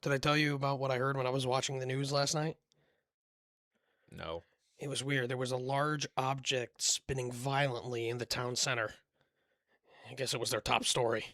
Did I tell you about what I heard when I was watching the news last night? No. It was weird. There was a large object spinning violently in the town center. I guess it was their top story.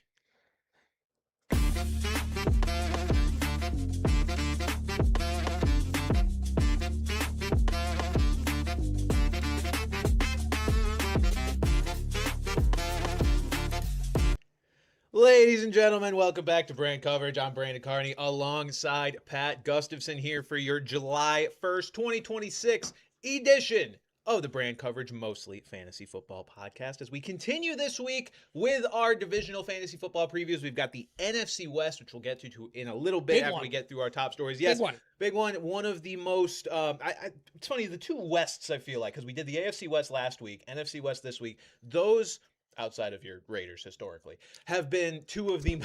Ladies and gentlemen, welcome back to Brand Coverage. I'm Brandon Carney alongside Pat Gustafson here for your July 1st, 2026 edition of the Brand Coverage Mostly Fantasy Football Podcast. As we continue this week with our divisional fantasy football previews, we've got the NFC West, which we'll get to in a little bit after we get through our top stories. Yes, big one. One of the most, it's funny, the two Wests, I feel like, because we did the AFC West last week, NFC West this week, those, outside of your Raiders historically, have been two of the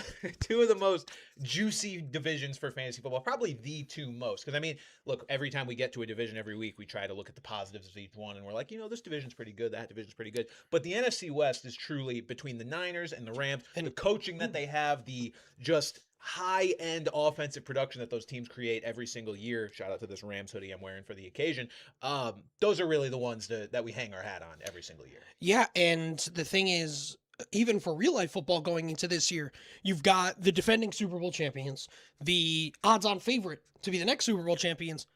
most juicy divisions for fantasy football, probably the two most. Because, I mean, look, every time we get to a division every week, we try to look at the positives of each one, and we're like, this division's pretty good, that division's pretty good. But the NFC West is truly, between the Niners and the Rams, and the coaching that they have, the just high-end offensive production that those teams create every single year. Shout out to this Rams hoodie I'm wearing for the occasion. Those are really the ones that we hang our hat on every single year. Yeah, and the thing is, even for real-life football going into this year, you've got the defending Super Bowl champions, the odds-on favorite to be the next Super Bowl champions,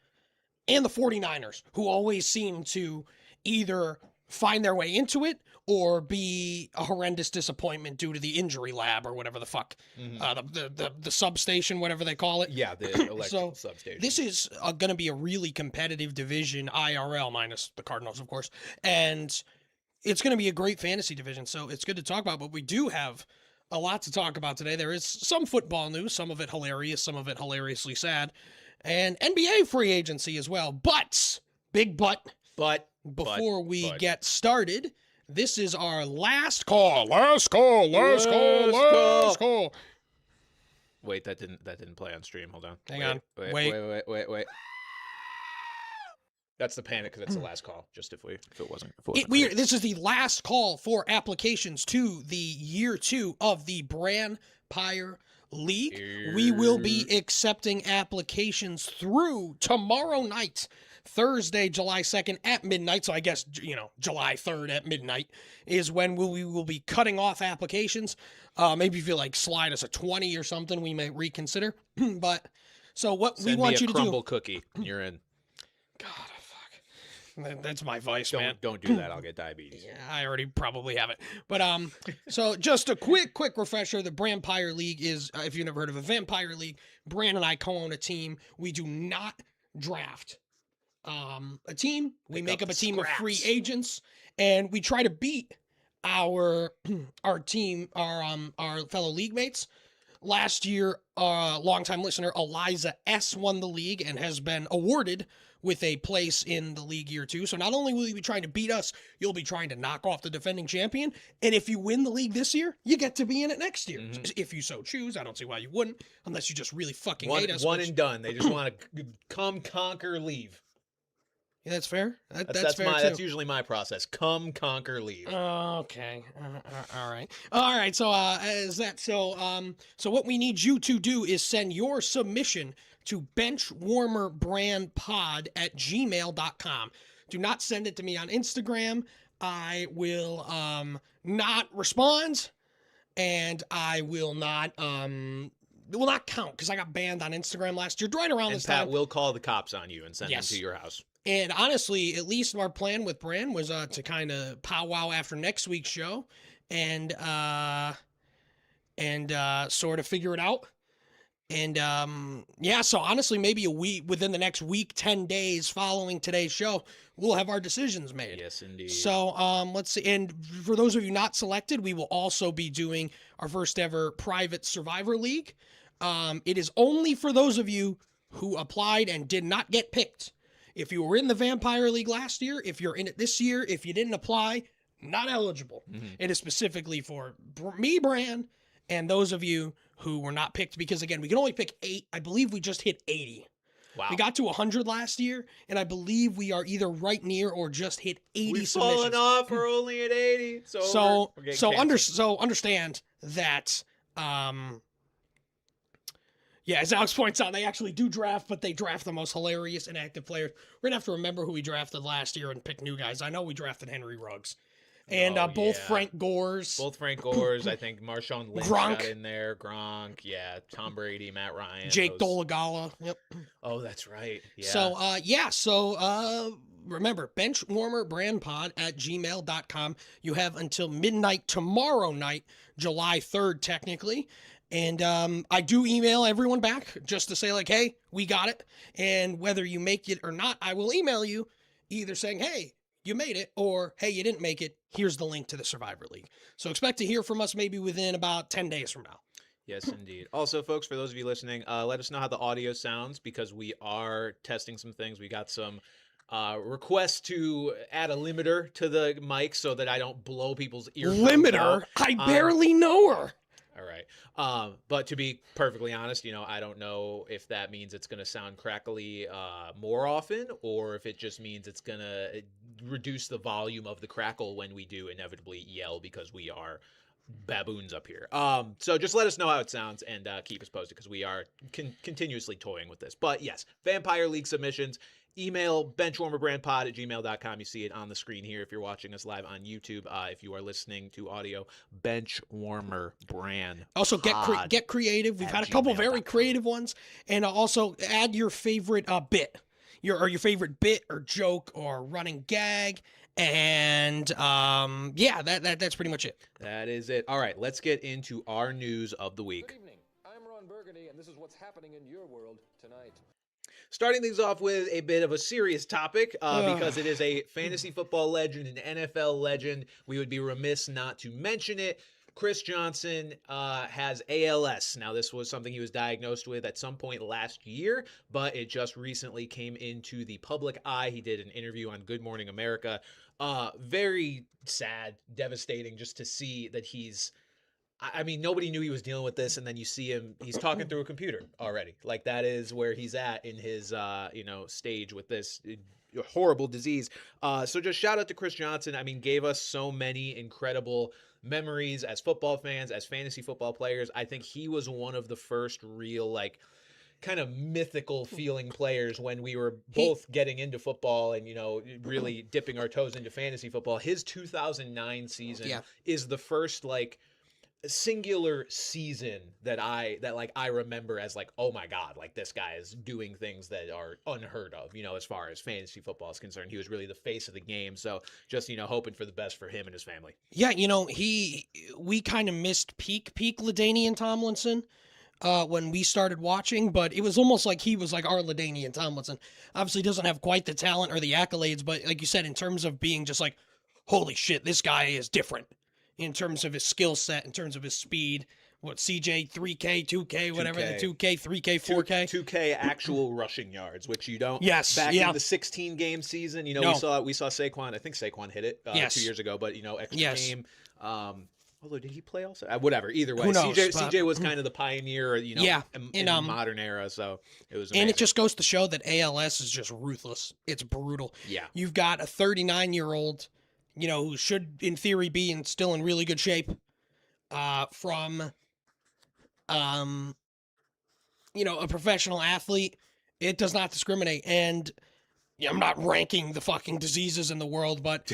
and the 49ers, who always seem to either find their way into it or be a horrendous disappointment due to the injury lab or whatever the fuck, the substation, whatever they call it. Yeah, the electrical substation. This is going to be a really competitive division, IRL, minus the Cardinals, of course, and it's going to be a great fantasy division, so it's good to talk about, but we do have a lot to talk about today. There is some football news, some of it hilarious, some of it hilariously sad, and NBA free agency as well, big but, before we get started, this is our last call. Last call. Wait, that didn't play on stream. Hold on. Hang on. Wait. That's the panic because it's the last call. Just if it wasn't. This is the last call for applications to the year 2 of the Bran League. We will be accepting applications through tomorrow night, Thursday, July 2nd at midnight. So I guess, July 3rd at midnight is when we will be cutting off applications. Maybe if you slide us a 20 or something, we may reconsider. But so what we want you to do. Send me a crumble cookie. You're in. God, fuck. That's my vice, man. Don't do that. I'll get diabetes. Yeah, I already probably have it. But so just a quick refresher. The Vampire League is, if you've never heard of a Vampire League, Bran and I co-own a team. We do not draft a team. We make up a team of free agents, and we try to beat our team, our fellow league mates. Last year, longtime listener Eliza S won the league and has been awarded with a place in the league year 2. So not only will you be trying to beat us, you'll be trying to knock off the defending champion. And if you win the league this year, you get to be in it next year. If you so choose. I don't see why you wouldn't, unless you just really fucking hate us. One and done. They just want to come, conquer, leave. Yeah, that's fair. That's fair too. That's usually my process. Come, conquer, leave. Okay. All right. So so what we need you to do is send your submission to benchwarmerbrandpod@gmail.com. Do not send it to me on Instagram. I will not respond, and I will not it will not count because I got banned on Instagram last year right around this time. And Pat will call the cops on you and send them to your house. And honestly, at least our plan with Bran was to kind of powwow after next week's show and sort of figure it out. And so honestly, maybe a week, within the next week, 10 days following today's show, we'll have our decisions made. Yes, indeed. So let's see. And for those of you not selected, we will also be doing our first ever private Survivor League. It is only for those of you who applied and did not get picked. If you were in the Vampire League last year, if you're in it this year, if you didn't apply, not eligible. It is specifically for me, Bran, and those of you who were not picked, because again, we can only pick 8. I believe we just hit 80. Wow. We got to 100 last year, and I believe we are either right near or just hit 80 We've submissions. fallen off. We're only at 80. So understand that Yeah, as Alex points out, they actually do draft, but they draft the most hilarious inactive players. We're going to have to remember who we drafted last year and pick new guys. I know we drafted Henry Ruggs. And both yeah. Frank Gores. Both Frank Gores, I think Marshawn Lynch Gronk. got in there. Gronk, yeah. Tom Brady, Matt Ryan. Jake Dolegala. Yep. Oh, that's right. Yeah. So, remember, benchwarmerbrandpod@gmail.com. You have until midnight tomorrow night, July 3rd, technically. And I do email everyone back just to say, like, hey, we got it. And whether you make it or not, I will email you either saying, hey, you made it, or hey, you didn't make it. Here's the link to the Survivor League. So expect to hear from us maybe within about 10 days from now. Yes, indeed. Also, folks, for those of you listening, let us know how the audio sounds because we are testing some things. We got some requests to add a limiter to the mic so that I don't blow people's ears. Limiter? I barely know her. All right. But to be perfectly honest, I don't know if that means it's going to sound crackly more often or if it just means it's going to reduce the volume of the crackle when we do inevitably yell because we are baboons up here. So just let us know how it sounds and keep us posted because we are continuously toying with this. But yes, Vampire League submissions. Email benchwarmerbrandpod@gmail.com. You see it on the screen here if you're watching us live on YouTube. If you are listening to audio, benchwarmerbrand. Also, get creative. We've had a couple very creative ones. And also add your favorite bit. Your favorite bit or joke or running gag. And that's pretty much it. That is it. All right, let's get into our news of the week. Good evening. I'm Ron Burgundy, and this is what's happening in your world tonight. Starting things off with a bit of a serious topic because it is a fantasy football legend, an NFL legend. We would be remiss not to mention it. Chris Johnson has ALS. Now, this was something he was diagnosed with at some point last year, but it just recently came into the public eye. He did an interview on Good Morning America. Very sad, devastating just to see that I mean, nobody knew he was dealing with this, and then you see him, he's talking through a computer already. Like, that is where he's at in his, stage with this horrible disease. So just shout out to Chris Johnson. I mean, gave us so many incredible memories as football fans, as fantasy football players. I think he was one of the first real, kind of mythical feeling players when we were both getting into football and, really dipping our toes into fantasy football. His 2009 season is the first, singular season that I remember as oh my God, this guy is doing things that are unheard of, as far as fantasy football is concerned. He was really the face of the game. So just, hoping for the best for him and his family. Yeah. We kind of missed peak LaDainian Tomlinson when we started watching, but it was almost like he was like our LaDainian Tomlinson. Obviously doesn't have quite the talent or the accolades, but like you said, in terms of being just holy shit, this guy is different. In terms of his skill set, in terms of his speed, CJ 3K, 2K, whatever, 2K, 3K, 4K. 2K actual rushing yards, which you don't. Yes, back in the 16 game season, we saw Saquon. I think Saquon hit it 2 years ago, but extra game. Although did he play also? Whatever. Either way, who knows, CJ was kind of the pioneer, in the modern era. So it was amazing. And it just goes to show that ALS is just ruthless. It's brutal. Yeah, you've got a 39-year-old. Who should, in theory, be still in really good shape from, a professional athlete. It does not discriminate. And I'm not ranking the fucking diseases in the world, but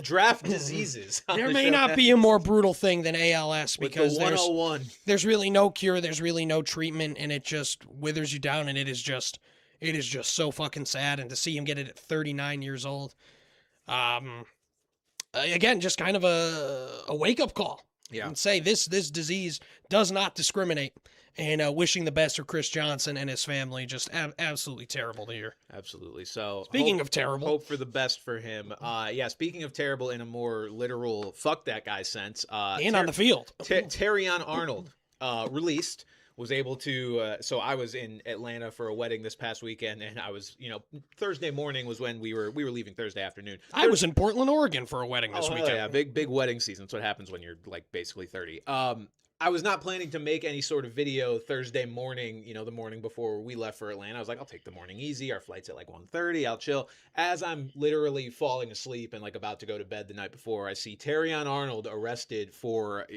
draft diseases. There may not be a more brutal thing than ALS because the 101. There's really no cure. There's really no treatment, and it just withers you down. And it is just so fucking sad. And to see him get it at 39 years old. Again, just kind of a wake-up call. Yeah. And say this disease does not discriminate. And wishing the best for Chris Johnson and his family. Just absolutely terrible to hear. Absolutely. So speaking of terrible. Hope for the best for him. Speaking of terrible in a more literal fuck that guy sense. And on the field. Terrion Arnold released. Was able to, so I was in Atlanta for a wedding this past weekend, and I was, Thursday morning was when we were leaving Thursday afternoon. I was in Portland, Oregon for a wedding this weekend. Yeah, big wedding season. That's what happens when you're basically 30. I was not planning to make any sort of video Thursday morning, the morning before we left for Atlanta. I was like, I'll take the morning easy. Our flight's at like 1:30. I'll chill. As I'm literally falling asleep and like about to go to bed the night before, I see Terrion Arnold arrested for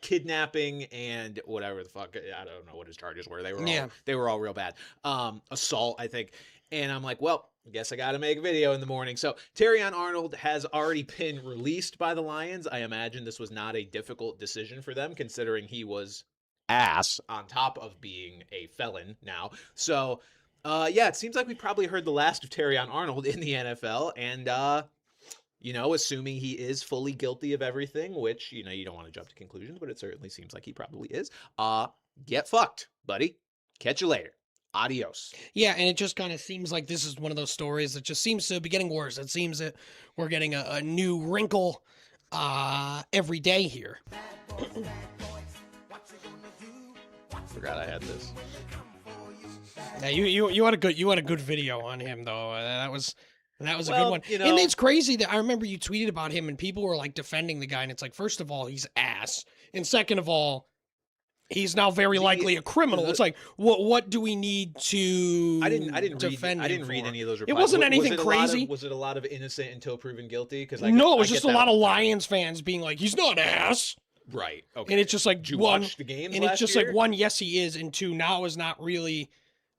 kidnapping and whatever the fuck. I don't know what his charges were. They were all real bad. Assault, I think. And I'm like, well, I guess I got to make a video in the morning. So Terrion Arnold has already been released by the Lions. I imagine this was not a difficult decision for them, considering he was ass on top of being a felon now. So, it seems like we probably heard the last of Terrion Arnold in the NFL. And, assuming he is fully guilty of everything, which, you don't want to jump to conclusions, but it certainly seems like he probably is. Get fucked, buddy. Catch you later. Adios. Yeah, and it just kind of seems like this is one of those stories that just seems to be getting worse. It seems that we're getting a new wrinkle every day here. Forgot I had this. Yeah, you had a good video on him though. That was a good one. And it's crazy that I remember you tweeted about him and people were like defending the guy, and it's like, first of all, he's ass, and second of all, he's now very likely a criminal. It's like, what do we need to defend him I didn't read any of those replies. It wasn't anything crazy. Was it a lot of innocent until proven guilty? Because no, it was just a lot of Lions fans being like, he's not ass. Right. Okay. And it's just like, did you watch the games and it's just year? like, one, yes, he is, and two, now is not really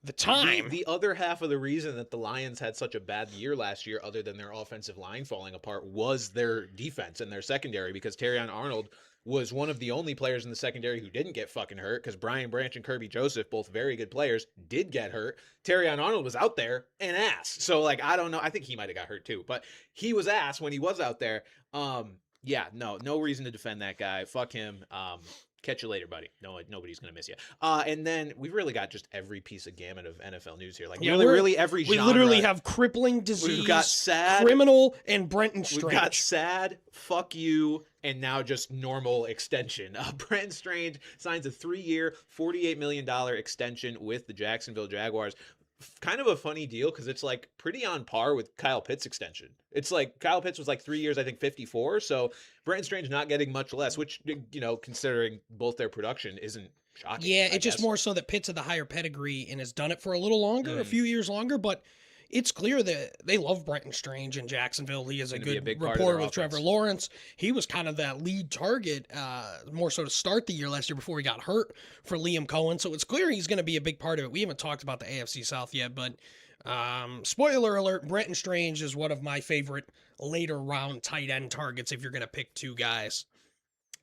the time. The other half of the reason that the Lions had such a bad year last year, other than their offensive line falling apart, was their defense and their secondary, because Terrion Arnold was one of the only players in the secondary who didn't get fucking hurt, because Brian Branch and Kirby Joseph, both very good players, did get hurt. Terrion Arnold was out there and ass. So, like, I don't know. I think he might have got hurt too, but he was ass when he was out there. No reason to defend that guy. Fuck him. Catch you later, buddy. No, nobody's going to miss you. And then we've really got just every piece of gamut of NFL news here. Like, really every genre. We literally have crippling disease, we've got sad, criminal, and Brenton Strange. We've got sad, fuck you, and now just normal extension. Brenton Strange signs a 3-year, $48 million extension with the Jacksonville Jaguars. Kind of a funny deal, because it's like pretty on par with Kyle Pitts' extension. It's like Kyle Pitts was like 3 years, I think 54. So Brenton Strange not getting much less, which, considering both their production, isn't shocking. Yeah, it's just more so that Pitts had the higher pedigree and has done it for a little longer, a few years longer, but it's clear that they love Brenton Strange in Jacksonville. He is a good rapport with Trevor Lawrence. He was kind of that lead target, more so to start the year last year before he got hurt for Liam Cohen. So it's clear he's going to be a big part of it. We haven't talked about the AFC South yet, but spoiler alert, Brenton Strange is one of my favorite later round tight end targets if you're going to pick two guys.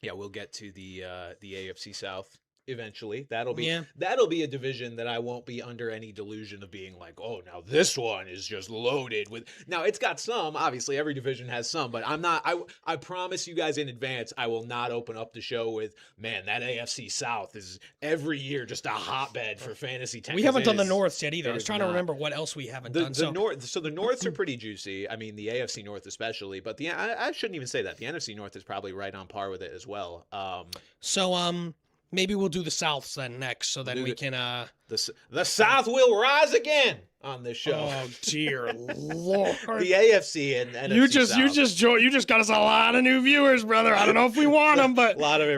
Yeah, we'll get to the AFC South eventually. That'll be a division that I won't be under any delusion of being like, oh, now this one is just loaded with. Now it's got some, obviously every division has some, but I promise you guys in advance, I will not open up the show with, man, that AFC South is every year just a hotbed for fantasy tennis. We haven't done the Norths yet either. I was trying to remember what else we haven't done. The Norths are pretty juicy. I mean, the AFC North especially, but I shouldn't even say that. The NFC North is probably right on par with it as well. Maybe we'll do the Souths then next, so then we can. The South will rise again on this show. Oh dear Lord! The AFC and NFC South. You just got us a lot of new viewers, brother. I don't know if we want them, but a lot of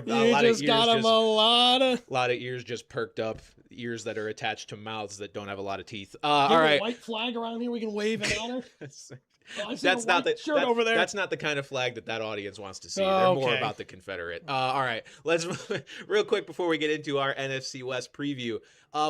ears just perked up. Ears that are attached to mouths that don't have a lot of teeth. All right. White flag around here we can wave it on her. That's not the shirt over there. That's not the kind of flag that audience wants to see. They're more about the Confederate. All right, let's real quick before we get into our NFC West preview.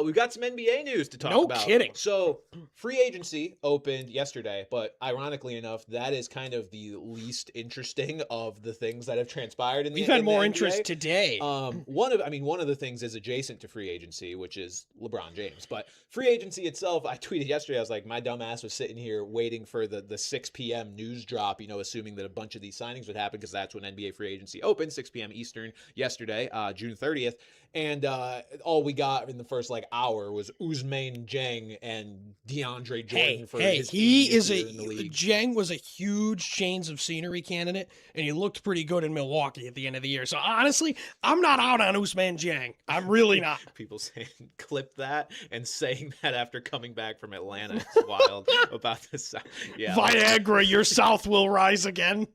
We've got some NBA news to talk about. No kidding. So free agency opened yesterday, but ironically enough, that is kind of the least interesting of the things that have transpired in the. We've had more NBA. interest today. One of the things is adjacent to free agency, which is LeBron James. But free agency itself, I tweeted yesterday. I was like, my dumb ass was sitting here waiting for the 6 p.m. news drop, assuming that a bunch of these signings would happen, because that's when NBA free agency opened, 6 p.m. Eastern yesterday, June 30th. And all we got in the first hour was Ousmane Dieng and DeAndre Jordan for his in the league. Dieng was a huge change of scenery candidate, and he looked pretty good in Milwaukee at the end of the year. So honestly, I'm not out on Ousmane Dieng. I'm really not. People saying clip that and saying that after coming back from Atlanta. It's wild about this. Yeah. Viagra, your South will rise again.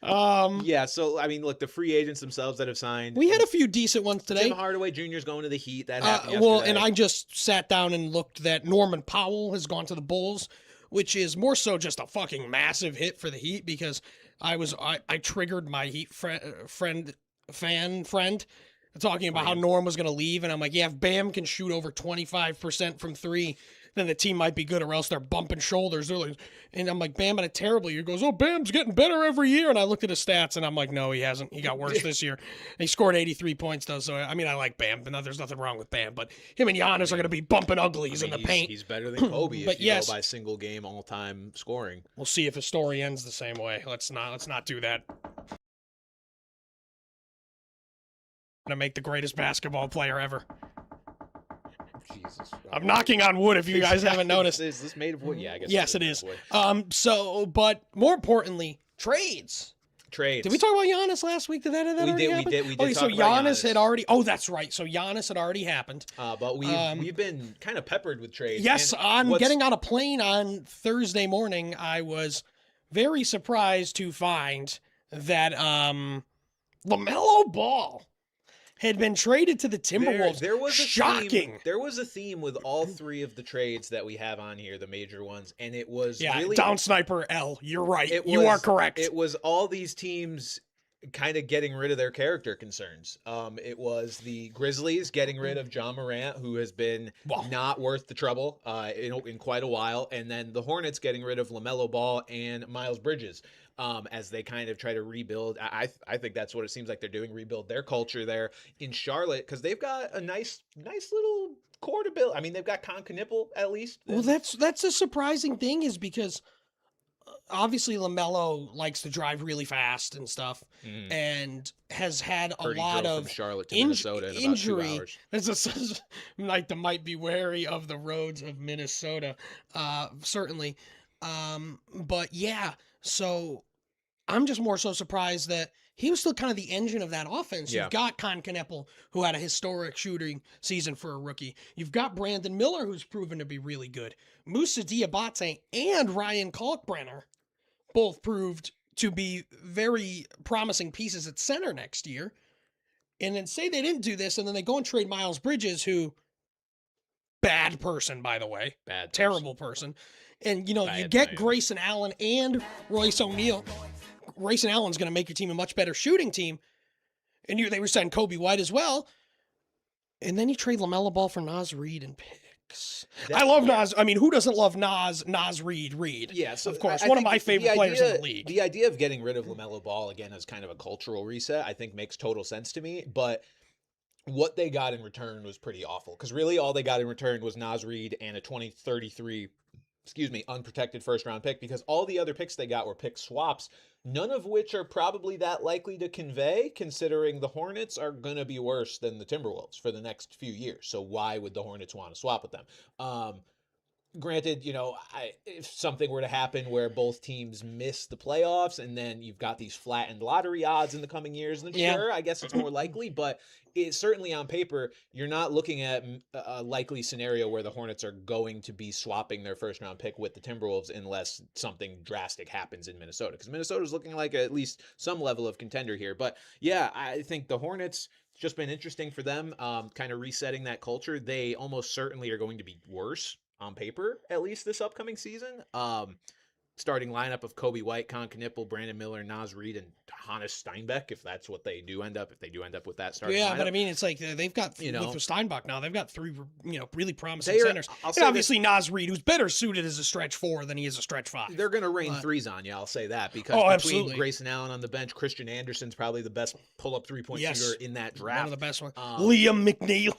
Yeah, so I mean, look, the free agents themselves that have signed. We had a few decent ones today. Tim Hardaway Jr. is going to the Heat. That happened well, yesterday. and I just sat down and looked that Norman Powell has gone to the Bulls, which is more so just a fucking massive hit for the Heat because I triggered my Heat friend talking about how Norm was going to leave, and I'm like, yeah, if Bam can shoot over 25% from three, then the team might be good, or else they're bumping shoulders. They're like, and I'm like, Bam had a terrible year. He goes, oh, Bam's getting better every year. And I looked at his stats, and I'm like, no, he hasn't. He got worse this year. And he scored 83 points, though. So, I mean, I like Bam, but there's nothing wrong with Bam. But him and Giannis are going to be bumping uglies in the paint. He's better than Kobe But if you go by single game all-time scoring. We'll see if his story ends the same way. Let's not do that. To make the greatest basketball player ever. Jesus. I'm knocking on wood if you guys haven't noticed. Is this made of wood? Yeah, I guess. Yes, it is. But more importantly, trades. Trades. Did we talk about Giannis last week? Did that already happen? We did. Okay, so talk about Giannis had already. Oh, that's right. So Giannis had already happened. But we've been kind of peppered with trades. Yes, on getting on a plane on Thursday morning, I was very surprised to find that LaMelo Ball had been traded to the Timberwolves. There was a shocking. Theme, there was a theme with all three of the trades that we have on here, the major ones, and it was really down sniper L. You're right. You are correct. It was all these teams kind of getting rid of their character concerns. It was the Grizzlies getting rid of John Morant, who has been not worth the trouble in quite a while, and then the Hornets getting rid of LaMelo Ball and Miles Bridges. As they kind of try to rebuild. I think that's what it seems like they're doing, rebuild their culture there in Charlotte, because they've got a nice little core to build. I mean, they've got Knickel at least. Well, that's a surprising thing is because obviously LaMelo likes to drive really fast and stuff, and has had a lot of Charlotte to Minnesota in injury. About 2 hours. That's like the might be wary of the roads of Minnesota, certainly. But yeah, so I'm just more so surprised that he was still kind of the engine of that offense. Yeah. You've got Kneppel, who had a historic shooting season for a rookie. You've got Brandon Miller, who's proven to be really good. Moussa Diabate and Ryan Kalkbrenner both proved to be very promising pieces at center next year. And then say they didn't do this, and then they go and trade Miles Bridges, who, bad person, by the way. Terrible person. And, you get Grayson Allen and Royce O'Neal. Grayson Allen's going to make your team a much better shooting team. And they were signing Kobe White as well. And then you trade LaMelo Ball for Naz Reid and picks. I love Naz. I mean, who doesn't love Naz Reid? Yeah, so of course. One of my favorite players in the league. The idea of getting rid of LaMelo Ball, again, as kind of a cultural reset, I think makes total sense to me. But what they got in return was pretty awful. Because really all they got in return was Naz Reid and a 2033 unprotected first-round pick, because all the other picks they got were pick swaps, none of which are probably that likely to convey, considering the Hornets are going to be worse than the Timberwolves for the next few years. So why would the Hornets want to swap with them? Granted, if something were to happen where both teams miss the playoffs and then you've got these flattened lottery odds in the coming years, then sure, I guess it's more likely. But it's certainly on paper, you're not looking at a likely scenario where the Hornets are going to be swapping their first-round pick with the Timberwolves unless something drastic happens in Minnesota. Because Minnesota's looking like at least some level of contender here. But yeah, I think the Hornets, it's just been interesting for them, kind of resetting that culture. They almost certainly are going to be worse on paper, at least this upcoming season. Starting lineup of Kobe White, Kneppel, Brandon Miller, Naz Reid, and Hannes Steinbeck, if that's what they do end up, with that starting lineup. But I mean, it's like they've got, with Steinbach now, they've got three, really promising centers. And obviously Naz Reid, who's better suited as a stretch 4 than he is a stretch 5. They're going to rain threes on you, I'll say that, because between Grayson Allen on the bench, Christian Anderson's probably the best pull-up three-point shooter in that draft. One of the best ones. Liam McNeil.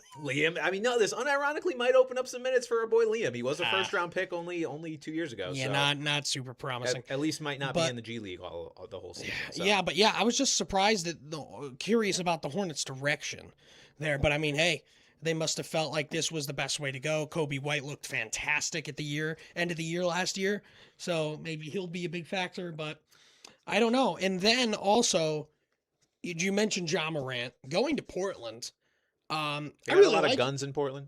This unironically might open up some minutes for our boy Liam. He was a first-round pick only 2 years ago. Yeah, so not super promising. At least might not be in the G League the whole season. So. Yeah, but I was just surprised curious about the Hornets' direction there. But I mean, hey, they must have felt like this was the best way to go. Kobe White looked fantastic at the end of the year last year, so maybe he'll be a big factor. But I don't know. And then also, you mentioned John Morant going to Portland. I really a lot of guns in Portland.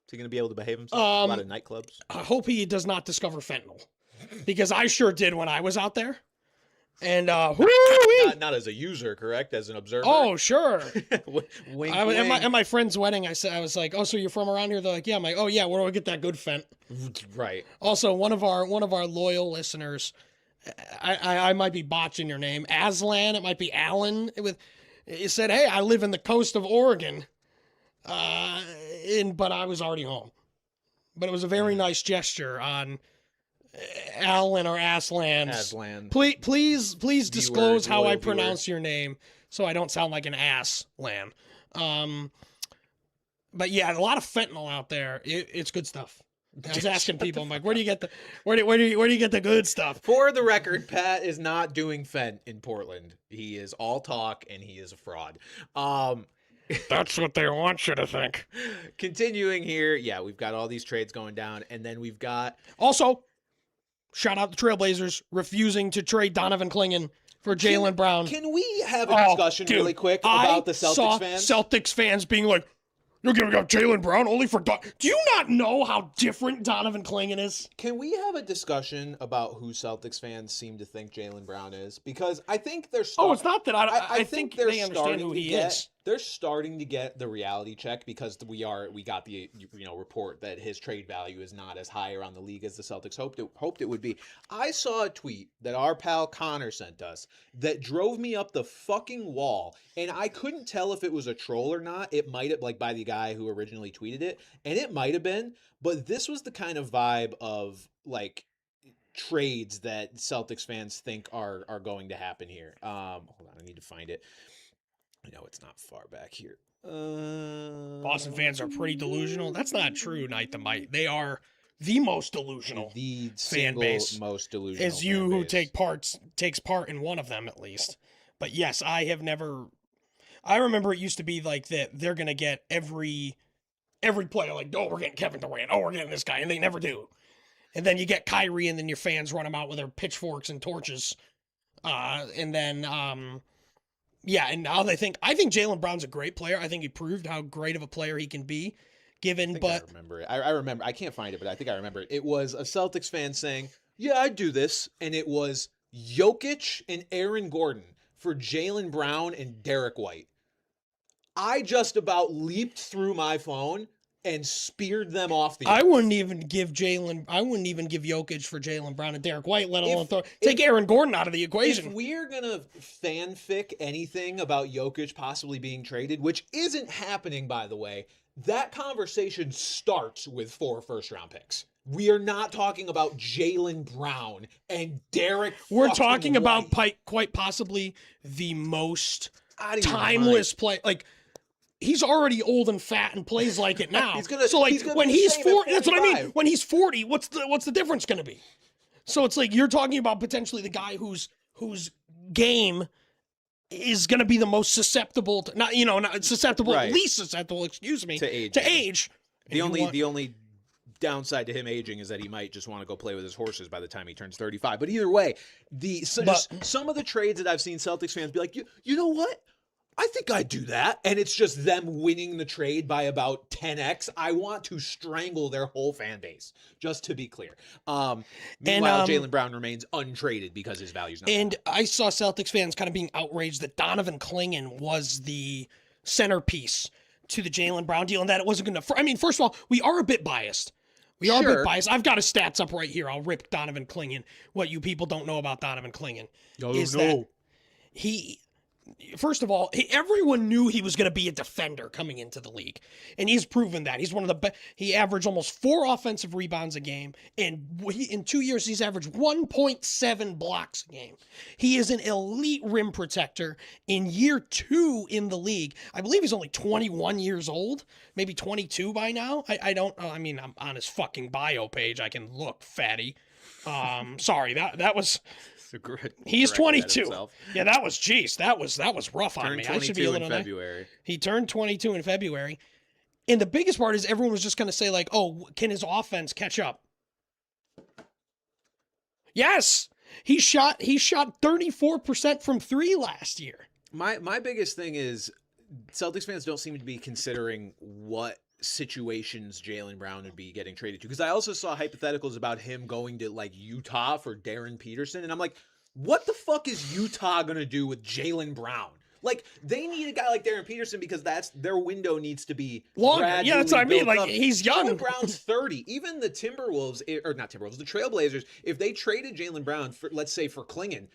Is he going to be able to behave himself? A lot of nightclubs. I hope he does not discover fentanyl. Because I sure did when I was out there. And not as a user, correct? As an observer. oh sure. Wink, At my friend's wedding, I was like, oh, so you're from around here? They're like, yeah. I'm like, oh yeah, where do I get that good Fent? Right. Also, one of our loyal listeners, I might be botching your name, Aslan. It might be Alan. It said, hey, I live in the coast of Oregon, but I was already home. But it was a very nice gesture on Alan or Aslan's. Aslan. Please disclose how I loyal pronounce your name so I don't sound like an Aslan. But yeah, a lot of fentanyl out there. It's good stuff. I was asking people, I'm like, where do you get the good stuff? For the record, Pat is not doing Fent in Portland. He is all talk and he is a fraud. That's what they want you to think. Continuing here, yeah, we've got all these trades going down, and then we've got Also, shout out the Trailblazers refusing to trade Donovan Clingan for Jaylen Brown. Can we have a discussion really quick about the Celtics fans? Celtics fans being like, you're giving up Jaylen Brown only for Do you not know how different Donovan Clingan is? Can we have a discussion about who Celtics fans seem to think Jaylen Brown is? Because I think they're it's not that I think they understand who he is. They're starting to get the reality check because we got the report that his trade value is not as high around the league as the Celtics hoped it would be. I saw a tweet that our pal Connor sent us that drove me up the fucking wall, and I couldn't tell if it was a troll or not. It might have, like, by the guy who originally tweeted it, and it might have been, but this was the kind of vibe of like trades that Celtics fans think are going to happen here. Hold on, I need to find it. I know it's not far back here. Boston fans are pretty delusional. That's not true, Night the Might. They are the most delusional the fan base. Most delusional. As you who takes part in one of them at least. But yes, I remember it used to be like that they're gonna get every player, like, oh, we're getting Kevin Durant, oh, we're getting this guy, and they never do. And then you get Kyrie, and then your fans run him out with their pitchforks and torches. And now I think Jaylen Brown's a great player. I think he proved how great of a player he can be, I remember it. I remember. I can't find it, but I think I remember it. It was a Celtics fan saying, yeah, I'd do this. And it was Jokic and Aaron Gordon for Jaylen Brown and Derek White. I just about leaped through my phone and speared them off the I wouldn't even give Jokic for Jaylen Brown and Derek White, let alone take Aaron Gordon out of the equation. If we're gonna fanfic anything about Jokic possibly being traded, which isn't happening, by the way, that conversation starts with 4 first-round picks. We are not talking about Jaylen Brown and Derek. We're talking about quite possibly the most timeless play. Like, he's already old and fat and plays like it now. When he's 40, that's what I mean. When he's 40, what's the difference going to be? So it's like you're talking about potentially the guy whose game is going to be the most susceptible to least susceptible, to age. The only downside to him aging is that he might just want to go play with his horses by the time he turns 35. But either way, some of the trades that I've seen Celtics fans be like, you know what? I think I'd do that. And it's just them winning the trade by about 10x. I want to strangle their whole fan base, just to be clear. Meanwhile, Jaylen Brown remains untraded because his value's not. And I saw Celtics fans kind of being outraged that Donovan Clingan was the centerpiece to the Jaylen Brown deal and that it wasn't going to... I mean, first of all, we are a bit biased. A bit biased. I've got his stats up right here. I'll rip Donovan Clingan. What you people don't know about Donovan Clingan that he... First of all, everyone knew he was going to be a defender coming into the league, and he's proven that. He's one of the best. He averaged almost 4 offensive rebounds a game, and in 2 years, he's averaged 1.7 blocks a game. He is an elite rim protector in year 2 in the league. I believe he's only 21 years old, maybe 22 by now. I don't know. I mean, I'm on his fucking bio page. I can look, fatty. Sorry, that was... He's 22. Yeah, that was rough on me. I should be a little in February. He turned 22 in February. And the biggest part is everyone was just going to say like, "Oh, can his offense catch up?" Yes. He shot 34% from 3 last year. My biggest thing is Celtics fans don't seem to be considering what situations Jaylen Brown would be getting traded to, because I also saw hypotheticals about him going to like Utah for Darren Peterson, and I'm like, what the fuck is Utah going to do with Jaylen Brown? Like, they need a guy like Darren Peterson because their window needs to be longer. Yeah, that's what I mean. built Like, up. he's young. Jaylen Brown's 30. Even the Timberwolves, or not Timberwolves, the Trailblazers, if they traded Jaylen Brown, for, let's say, for Klingon,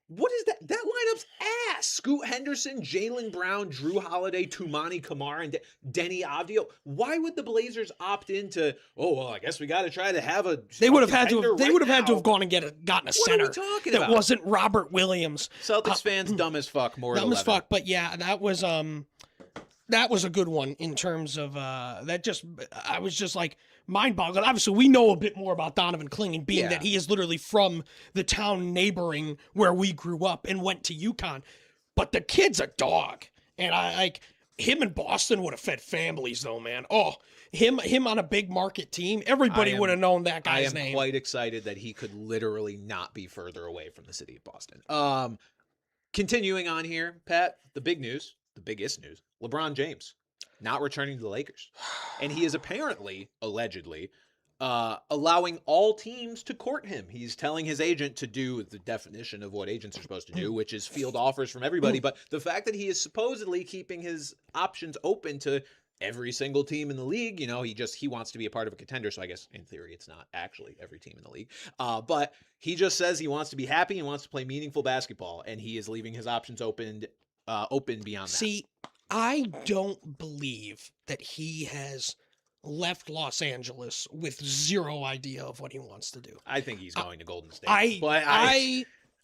what is that? That lineup's ass. Scoot Henderson, Jaylen Brown, Drew Holiday, Tumani Kamara, and Denny Avdija. Why would the Blazers opt into? Oh well, I guess we got to try to have a. They would have had to. contender They right would have had to now. have gone and gotten a What center are we talking that about? wasn't Robert Williams. Celtics fans dumb as fuck. More Dumb as 11. fuck. But yeah, that was a good one in terms of that. Just I was just like mind-boggling. Obviously, we know a bit more about Donovan Klingon, being Yeah. that he is literally from the town neighboring where we grew up and went to UConn. But the kid's a dog, and I like him in Boston would have fed families, though, man. Oh, him on a big market team, everybody would have known that I guy's am name. quite excited that he could literally not be further away from the city of Boston. Continuing on here, Pat, the biggest news, LeBron James not returning to the Lakers. And he is apparently, allegedly, allowing all teams to court him. He's telling his agent to do the definition of what agents are supposed to do, which is field offers from everybody. But the fact that he is supposedly keeping his options open to every single team in the league, you know, he wants to be a part of a contender. So I guess in theory, it's not actually every team in the league. But he just says he wants to be happy and wants to play meaningful basketball. And he is leaving his options open beyond that. See, I don't believe that he has left Los Angeles with zero idea of what he wants to do. I think he's going to Golden State.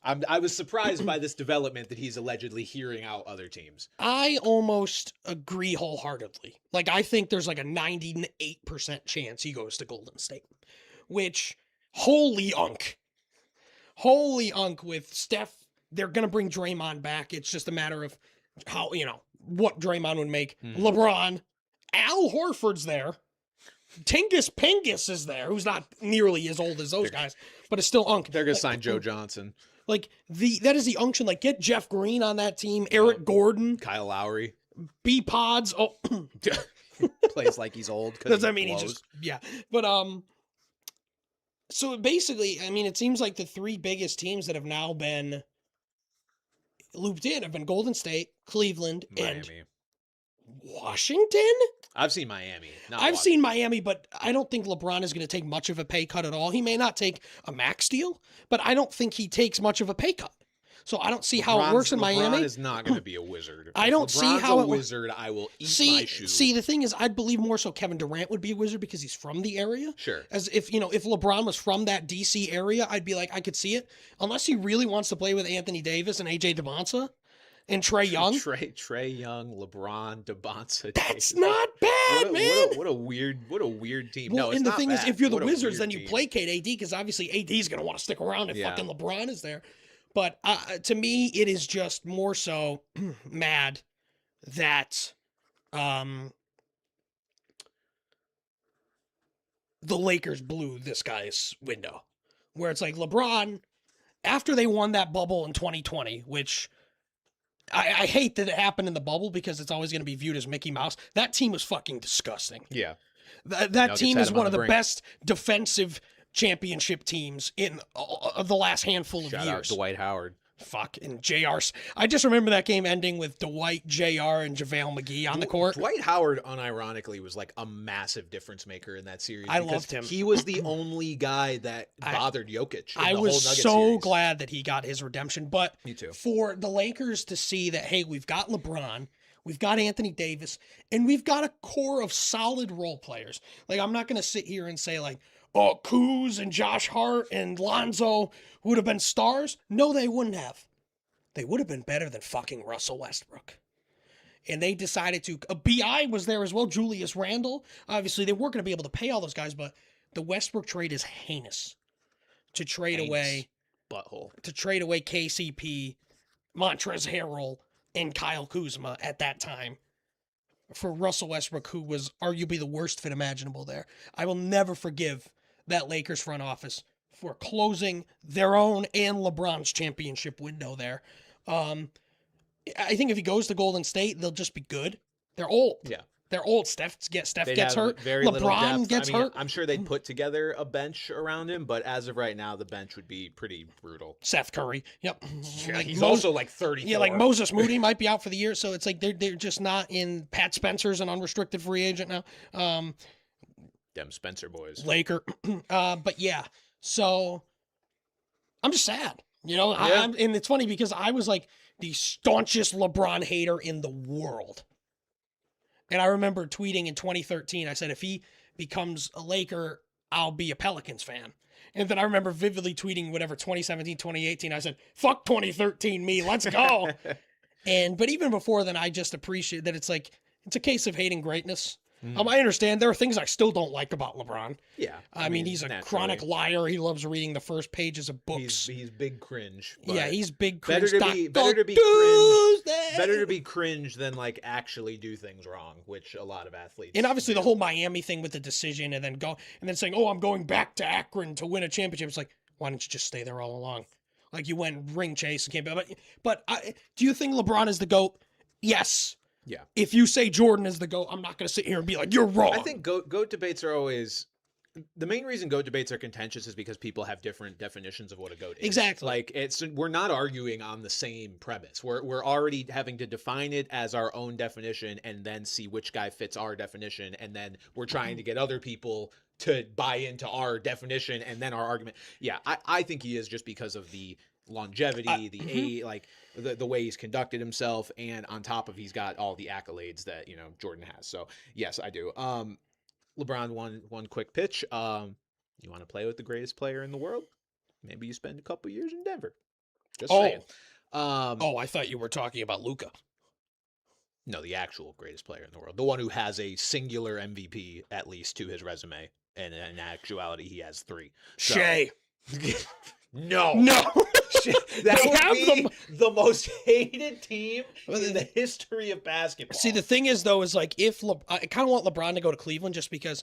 I was surprised by this development that he's allegedly hearing out other teams. I almost agree wholeheartedly. Like, I think there's like a 98% chance he goes to Golden State, which, holy unk with Steph. They're going to bring Draymond back. It's just a matter of how, you know, what Draymond would make. LeBron, Al Horford's there. Tingus Pingus is there, who's not nearly as old as those guys, but it's still unk. They're going to sign Joe Johnson. Like, that is the unction. Like, get Jeff Green on that team, Eric Gordon, Kyle Lowry. B-Pods. Oh, Plays like he's old. does that mean he just, yeah. But, so basically, I mean, it seems like the three biggest teams that have now been looped in have been Golden State, Cleveland, and Miami. Washington? I've seen Miami. I've seen Miami, but I don't think LeBron is going to take much of a pay cut at all. He may not take a max deal, but I don't think he takes much of a pay cut. So I don't see how it works in Miami. LeBron is not going to be a wizard. I don't see how a wizard. I will eat my shoes. See, the thing is, I'd believe more so Kevin Durant would be a wizard because he's from the area. Sure. As if, you know, if LeBron was from that DC area, I'd be like, I could see it. Unless he really wants to play with Anthony Davis and AJ DeBonsa and Trae Young. Trae Young, LeBron, DeBonsa. That's not bad, man. What a weird team. Well, No, it's and the not thing bad. is, if you're the What a Wizards, weird then you team. placate AD because obviously AD is going to want to stick around if Yeah. fucking LeBron is there. But to me, it is just more so mad that the Lakers blew this guy's window. Where it's like LeBron, after they won that bubble in 2020, which I hate that it happened in the bubble because it's always going to be viewed as Mickey Mouse. That team was fucking disgusting. Yeah. That Nuggets team had is him one on of the the brink. best defensive championship teams in the last handful of Shout years. out Dwight Howard. Fuck, and JR. I just remember that game ending with Dwight, JR, and JaVale McGee on the court. Dwight Howard, unironically, was like a massive difference maker in that series. I because loved him. He was the only guy that bothered Jokic. In I the was whole Nuggets so series. glad that he got his redemption. But Me too. for the Lakers to see that, hey, we've got LeBron, we've got Anthony Davis, and we've got a core of solid role players. Like, I'm not going to sit here and say, like, oh, Kuz and Josh Hart and Lonzo would have been stars. No, they wouldn't have. They would have been better than fucking Russell Westbrook. And they decided to. B.I. was there as well, Julius Randle. Obviously, they weren't going to be able to pay all those guys, but the Westbrook trade is heinous. To trade away KCP, Montrezl Harrell, and Kyle Kuzma at that time for Russell Westbrook, who was arguably the worst fit imaginable there. I will never forgive that Lakers front office for closing their own and LeBron's championship window there. I think if he goes to Golden State, they'll just be good. They're old. Yeah. They're old. Steph gets hurt. Very little LeBron depth. gets hurt. I'm sure they'd put together a bench around him, but as of right now, the bench would be pretty brutal. Seth Curry. Yep. Yeah, he's also like 34. Yeah, like Moses Moody might be out for the year, so it's like they're just not in. Pat Spencer's an unrestricted free agent now. Them Spencer boys. Laker. But yeah, so I'm just sad. You know, Yeah. and it's funny because I was like the staunchest LeBron hater in the world. And I remember tweeting in 2013, I said, if he becomes a Laker, I'll be a Pelicans fan. And then I remember vividly tweeting whatever 2017, 2018, I said, fuck 2013 me, let's go. But even before then, I just appreciate that it's like, it's a case of hating greatness. I understand there are things I still don't like about LeBron. Yeah. I mean, he's a chronic liar. He loves reading the first pages of books. He's big cringe. Yeah, he's big cringe. Better to be cringe than like actually do things wrong, which a lot of athletes. And obviously do. the whole Miami thing with the decision and then saying, "Oh, I'm going back to Akron to win a championship." It's like, why didn't you just stay there all along? Like you went ring chase and came back. But do you think LeBron is the GOAT? Yes. Yeah. If you say Jordan is the GOAT, I'm not going to sit here and be like, you're wrong. I think GOAT debates are always. The main reason GOAT debates are contentious is because people have different definitions of what a GOAT is. Exactly. Like we're not arguing on the same premise. We're already having to define it as our own definition and then see which guy fits our definition, and then we're trying to get other people to buy into our definition and then our argument. Yeah, I think he is just because of the longevity, the way he's conducted himself, and on top of he's got all the accolades that Jordan has. So yes, I do. LeBron, one quick pitch. You want to play with the greatest player in the world? Maybe you spend a couple years in Denver. Just saying. I thought you were talking about Luka. No, the actual greatest player in the world, the one who has a singular MVP at least to his resume, and in actuality, he has 3. So, Shea. No. That They would have be them. the most hated team in the history of basketball. See, the thing is, though, is like I kind of want LeBron to go to Cleveland just because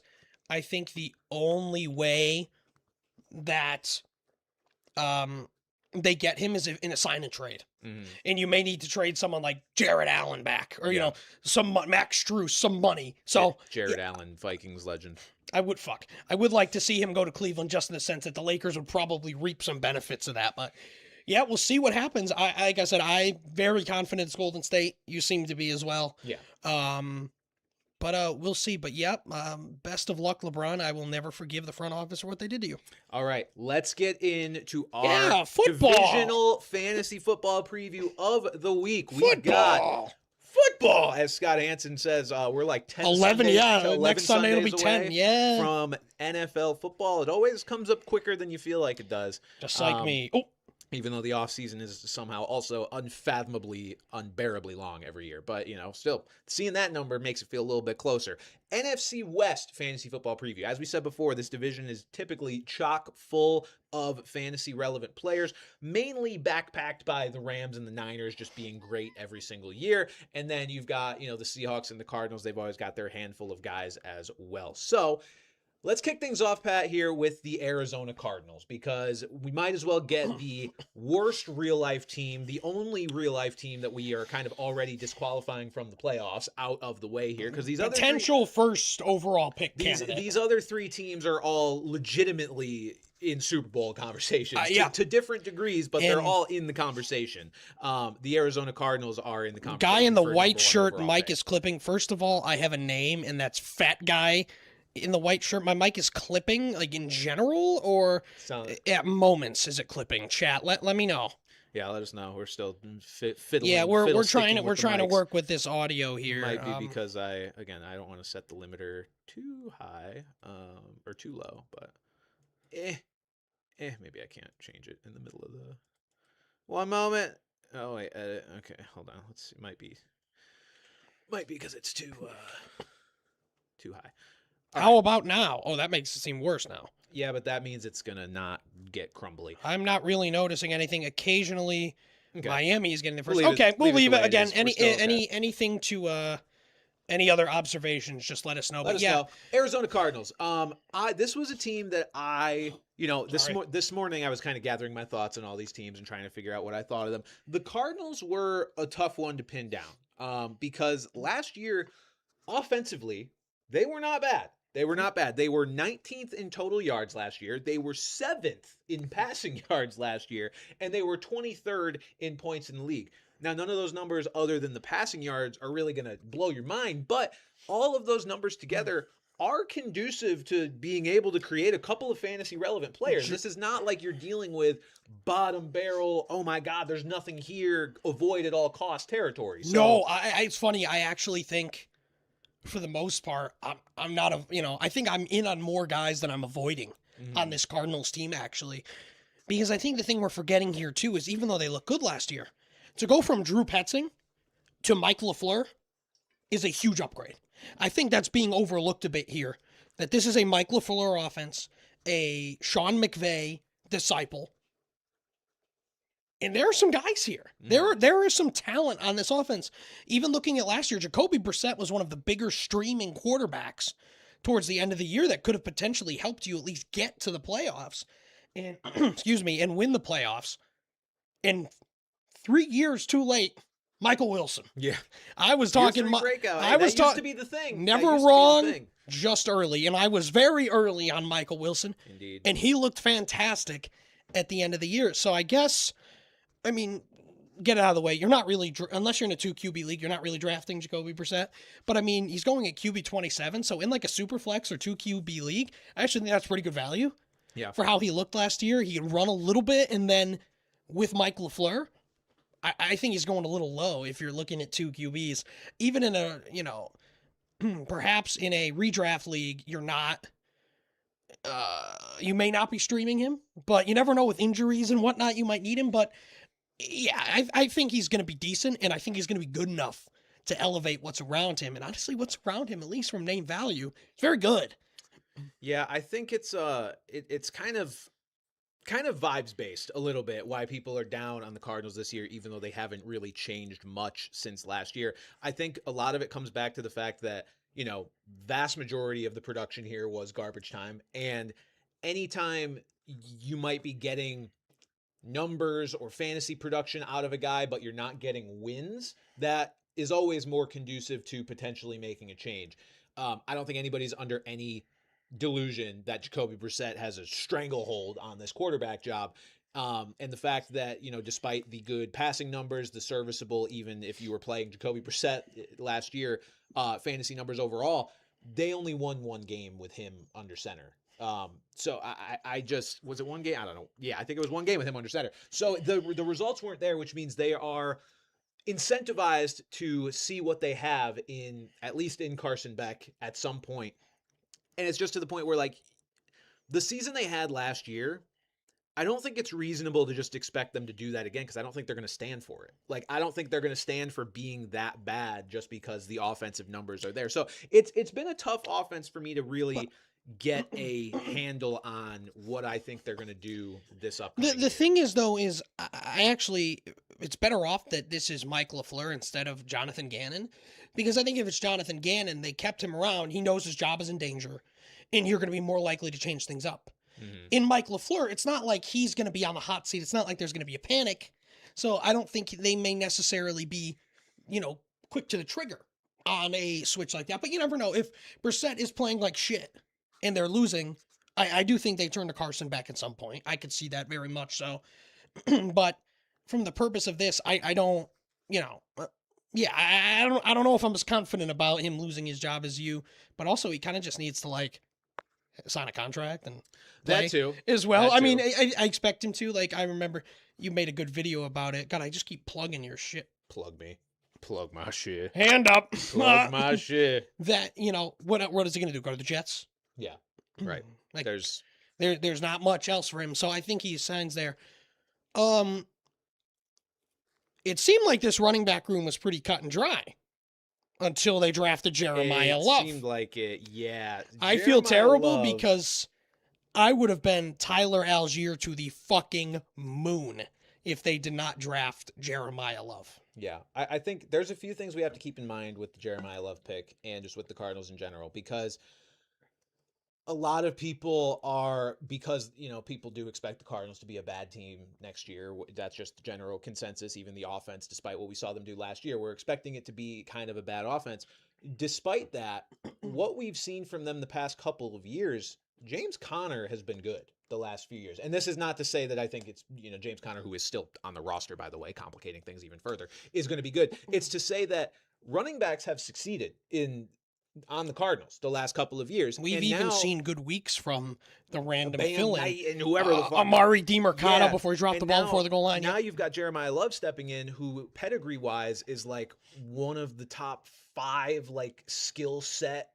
I think the only way that they get him is in a sign and trade. Mhm. And you may need to trade someone like Jared Allen back or, some Max Strus, some money. So Jared Allen, Vikings legend. I would like to see him go to Cleveland just in the sense that the Lakers would probably reap some benefits of that. But yeah, we'll see what happens. Like I said, I'm very confident it's Golden State. You seem to be as well. Yeah. But we'll see. But yep, best of luck, LeBron. I will never forgive the front office for what they did to you. All right, let's get into our football. divisional fantasy football preview of the week. We got football, as Scott Hansen says. We're like 10 11, Sundays, yeah. 11 Next Sunday it'll be Sundays 10, away yeah. from NFL football. It always comes up quicker than you feel like it does. Just like me. Oh, Even though the offseason is somehow also unfathomably, unbearably long every year. But, still, seeing that number makes it feel a little bit closer. NFC West fantasy football preview. As we said before, this division is typically chock full of fantasy-relevant players, mainly backpacked by the Rams and the Niners just being great every single year. And then you've got, the Seahawks and the Cardinals. They've always got their handful of guys as well. So let's kick things off, Pat, here with the Arizona Cardinals, because we might as well get the worst real-life team, the only real-life team that we are kind of already disqualifying from the playoffs out of the way here, because these potential first overall pick candidate. These other 3 teams are all legitimately in Super Bowl conversations to different degrees, but they're all in the conversation. The Arizona Cardinals are in the conversation. Guy in the white shirt Mike pick. is clipping. First of all, I have a name, and that's Fat Guy in the white shirt. My mic is clipping, like in general, or at moments is it clipping? Chat, let me know. Yeah, let us know. We're still fiddling. Yeah, we're trying to mics. work with this audio here. Might be because I don't want to set the limiter too high or too low, but maybe I can't change it in the middle of the one moment. Oh wait, edit. Okay, hold on. Let's see. Might be because it's too high. How about now? Oh, that makes it seem worse now. Yeah, but that means it's gonna not get crumbly. I'm not really noticing anything. Occasionally, Miami is getting the first. We'll leave it again. It Anything to any other observations? Just let us know. Let us know. Arizona Cardinals. This was a team that this morning I was kind of gathering my thoughts on all these teams and trying to figure out what I thought of them. The Cardinals were a tough one to pin down because last year, offensively, they were not bad. They were not bad. They were 19th in total yards last year. They were 7th in passing yards last year, and they were 23rd in points in the league. Now, none of those numbers other than the passing yards are really going to blow your mind, but all of those numbers together are conducive to being able to create a couple of fantasy relevant players. This is not like you're dealing with bottom barrel, oh my God, there's nothing here, avoid at all cost territory. So, No, it's funny. I actually think, for the most part, I'm not I think I'm in on more guys than I'm avoiding on this Cardinals team, actually. Because I think the thing we're forgetting here, too, is even though they look good last year, to go from Drew Petzing to Mike LaFleur is a huge upgrade. I think that's being overlooked a bit here, that this is a Mike LaFleur offense, a Sean McVay disciple. And there are some guys here. There is some talent on this offense. Even looking at last year, Jacoby Brissett was one of the bigger streaming quarterbacks towards the end of the year that could have potentially helped you at least get to the playoffs and and win the playoffs. And 3 years too late, Michael Wilson. yeah. I was talking. I was used to be the thing. Never wrong, just early, and I was very early on Michael Wilson. Indeed. And he looked fantastic at the end of the year. So I guess, I mean, get it out of the way. You're not really, unless you're in a 2 QB league, you're not really drafting Jacoby Brissett. But I mean, he's going at QB 27. So in like a super flex or 2 QB league, I actually think that's pretty good value. Yeah. For how he looked last year, he can run a little bit, and then with Mike LaFleur, I think he's going a little low if you're looking at 2 QBs. Even in a, perhaps in a redraft league, you're not, you may not be streaming him, but you never know with injuries and whatnot, you might need him. But yeah, I think he's going to be decent, and I think he's going to be good enough to elevate what's around him. And honestly, what's around him, at least from name value, is very good. Yeah, I think it's kind of vibes based a little bit why people are down on the Cardinals this year, even though they haven't really changed much since last year. I think a lot of it comes back to the fact that, vast majority of the production here was garbage time. And anytime you might be getting numbers or fantasy production out of a guy, but you're not getting wins, that is always more conducive to potentially making a change. I don't think anybody's under any delusion that Jacoby Brissett has a stranglehold on this quarterback job. And the fact that, despite the good passing numbers, the serviceable, even if you were playing Jacoby Brissett last year, fantasy numbers overall, they only won 1 game with him under center. So I just, was it 1 game? I don't know. Yeah, I think it was 1 game with him under center. So the results weren't there, which means they are incentivized to see what they have at least in Carson Beck at some point. And it's just to the point where, like, the season they had last year, I don't think it's reasonable to just expect them to do that again, because I don't think they're going to stand for it. Like, I don't think they're going to stand for being that bad just because the offensive numbers are there. So it's been a tough offense for me to really get a handle on what I think they're going to do this upcoming year. The thing is, though, is I actually, it's better off that this is Mike LaFleur instead of Jonathan Gannon, because I think if it's Jonathan Gannon, they kept him around, he knows his job is in danger, and you're going to be more likely to change things up. Mm-hmm. In Mike LaFleur, it's not like he's going to be on the hot seat. It's not like there's going to be a panic. So I don't think they may necessarily be, quick to the trigger on a switch like that. But you never know. If Brissett is playing like shit and they're losing, I do think they turn to Carson Beck at some point. I could see that very much so. But from the purpose of this, I don't, I don't know if I'm as confident about him losing his job as you, but also he kind of just needs to sign a contract and play that too as well. That I mean, too. I expect him to. I remember you made a good video about it. God, I just keep plugging your shit. Plug me. Plug my shit. Hand up. Plug my shit. That, what is he going to do? Go to the Jets? Yeah, right. There's not much else for him, so I think he signs there. It seemed like this running back room was pretty cut and dry until they drafted Jeremiah Love. It seemed like it, yeah. I feel terrible because I would have been Tyler Algier to the fucking moon if they did not draft Jeremiah Love. Yeah, I think there's a few things we have to keep in mind with the Jeremiah Love pick and just with the Cardinals in general, because a lot of people are, because, people do expect the Cardinals to be a bad team next year. That's just the general consensus. Even the offense, despite what we saw them do last year, we're expecting it to be kind of a bad offense. despite that, what we've seen from them the past couple of years, James Conner has been good the last few years. And this is not to say that I think it's, James Conner, who is still on the roster, by the way, complicating things even further, is going to be good. It's to say that running backs have succeeded on the Cardinals the last couple of years. We've even seen good weeks from the random Bam fill-in. Knight and whoever the fuck. Amari DiMercado before he dropped the ball before the goal line. Now you've got Jeremiah Love stepping in, who pedigree-wise is like one of the top 5 like skill set,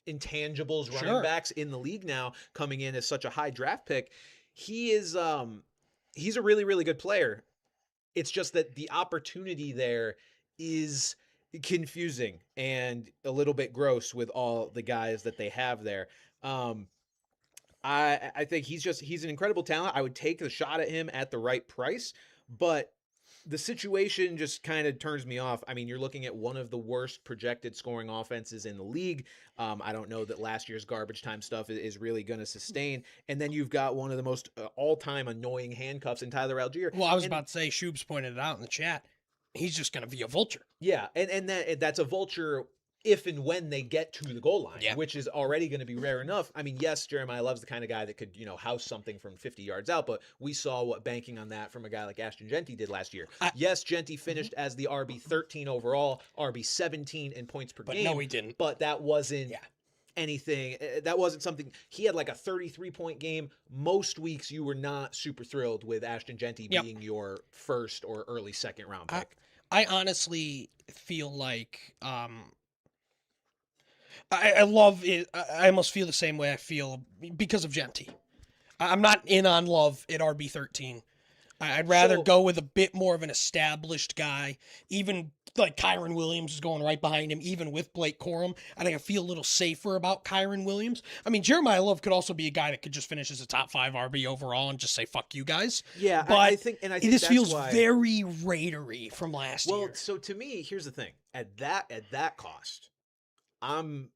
intangibles running backs in the league now, coming in as such a high draft pick. He is he's a really, really good player. It's just that the opportunity there is confusing and a little bit gross with all the guys that they have there. I think he's an incredible talent. I would take the shot at him at the right price, but the situation just kind of turns me off. I mean, you're looking at one of the worst projected scoring offenses in the league. I don't know that last year's garbage time stuff is really going to sustain. And then you've got one of the most all-time annoying handcuffs in Tyler Algier. Well, I was about to say, Shubes pointed it out in the chat. He's just going to be a vulture. Yeah, and that's a vulture if and when they get to the goal line, which is already going to be rare enough. I mean, yes, Jeremiah Love's the kind of guy that could, house something from 50 yards out, but we saw what banking on that from a guy like Ashton Genty did last year. Yes, Genty finished as the RB13 overall, RB17 in points per game. But no, he didn't. But that wasn't anything. That wasn't something. He had like a 33-point game. Most weeks you were not super thrilled with Ashton Genty being your first or early second round pick. I honestly feel like I love it. I almost feel the same way I feel because of Genty. I'm not in on Love at RB13. I'd rather go with a bit more of an established guy. Even like Kyron Williams is going right behind him, even with Blake Corum. I think I feel a little safer about Kyron Williams. I mean, Jeremiah Love could also be a guy that could just finish as a top 5 RB overall and just say, fuck you guys. Yeah, but I think this feels very Raidery from last year. Well, so to me, here's the thing. At that cost, I'm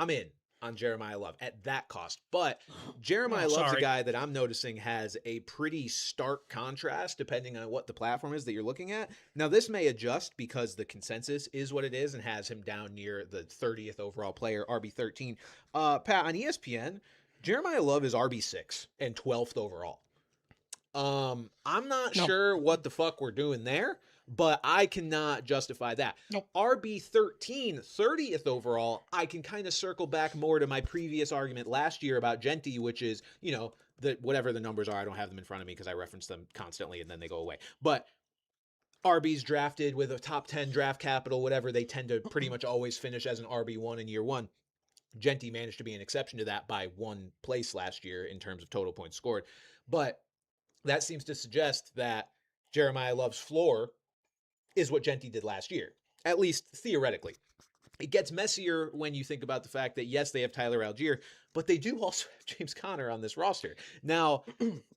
in on Jeremiah Love at that cost. But Jeremiah Love's a guy that I'm noticing has a pretty stark contrast depending on what the platform is that you're looking at. Now, this may adjust because the consensus is what it is and has him down near the 30th overall player, RB13. Pat, on ESPN, Jeremiah Love is RB6 and 12th overall. I'm not sure what the fuck we're doing there, but I cannot justify that. Nope. RB13, 30th overall, I can kind of circle back more to my previous argument last year about Genty, which is, whatever the numbers are, I don't have them in front of me because I reference them constantly and then they go away. But RBs drafted with a top 10 draft capital, whatever, they tend to pretty much always finish as an RB1 in year one. Genty managed to be an exception to that by 1 place last year in terms of total points scored. But that seems to suggest that Jeremiah Love's floor is what Genty did last year, at least theoretically. It gets messier when you think about the fact that, yes, they have Tyler Algier, but they do also have James Conner on this roster. Now,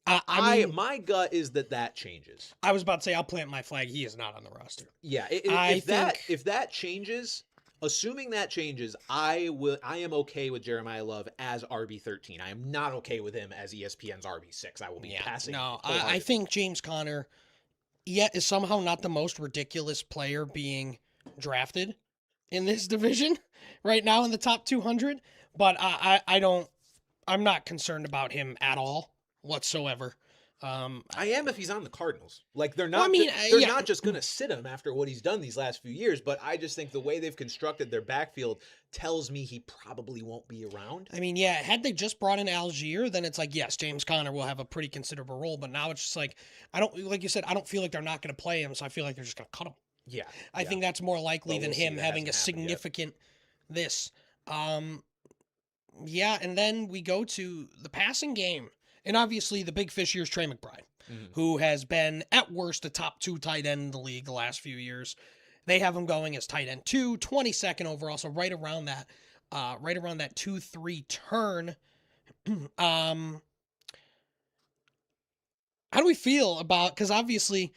my gut is that changes. I was about to say, I'll plant my flag. He is not on the roster. Yeah, if that changes, assuming that changes, I am okay with Jeremiah Love as RB13. I am not okay with him as ESPN's RB6. I will be passing. No, I think James Conner is somehow not the most ridiculous player being drafted in this division right now in the top 200, but I'm not concerned about him at all whatsoever. I am if he's on the Cardinals. Like they're not not just going to sit him after what he's done these last few years, but I just think the way they've constructed their backfield tells me he probably won't be around. I mean, yeah, had they just brought in Algier, then it's like, yes, James Conner will have a pretty considerable role, but now it's just like, like you said, I don't feel like they're not going to play him, so I feel like they're just going to cut him. Yeah. I think that's more likely than him having a significant this. Yeah, and then we go to the passing game. And obviously the big fish here is Trey McBride, who has been at worst a top 2 tight end in the league the last few years. They have him going as tight end 2, 22nd overall, so right around that 2-3 turn. How do we feel about, because obviously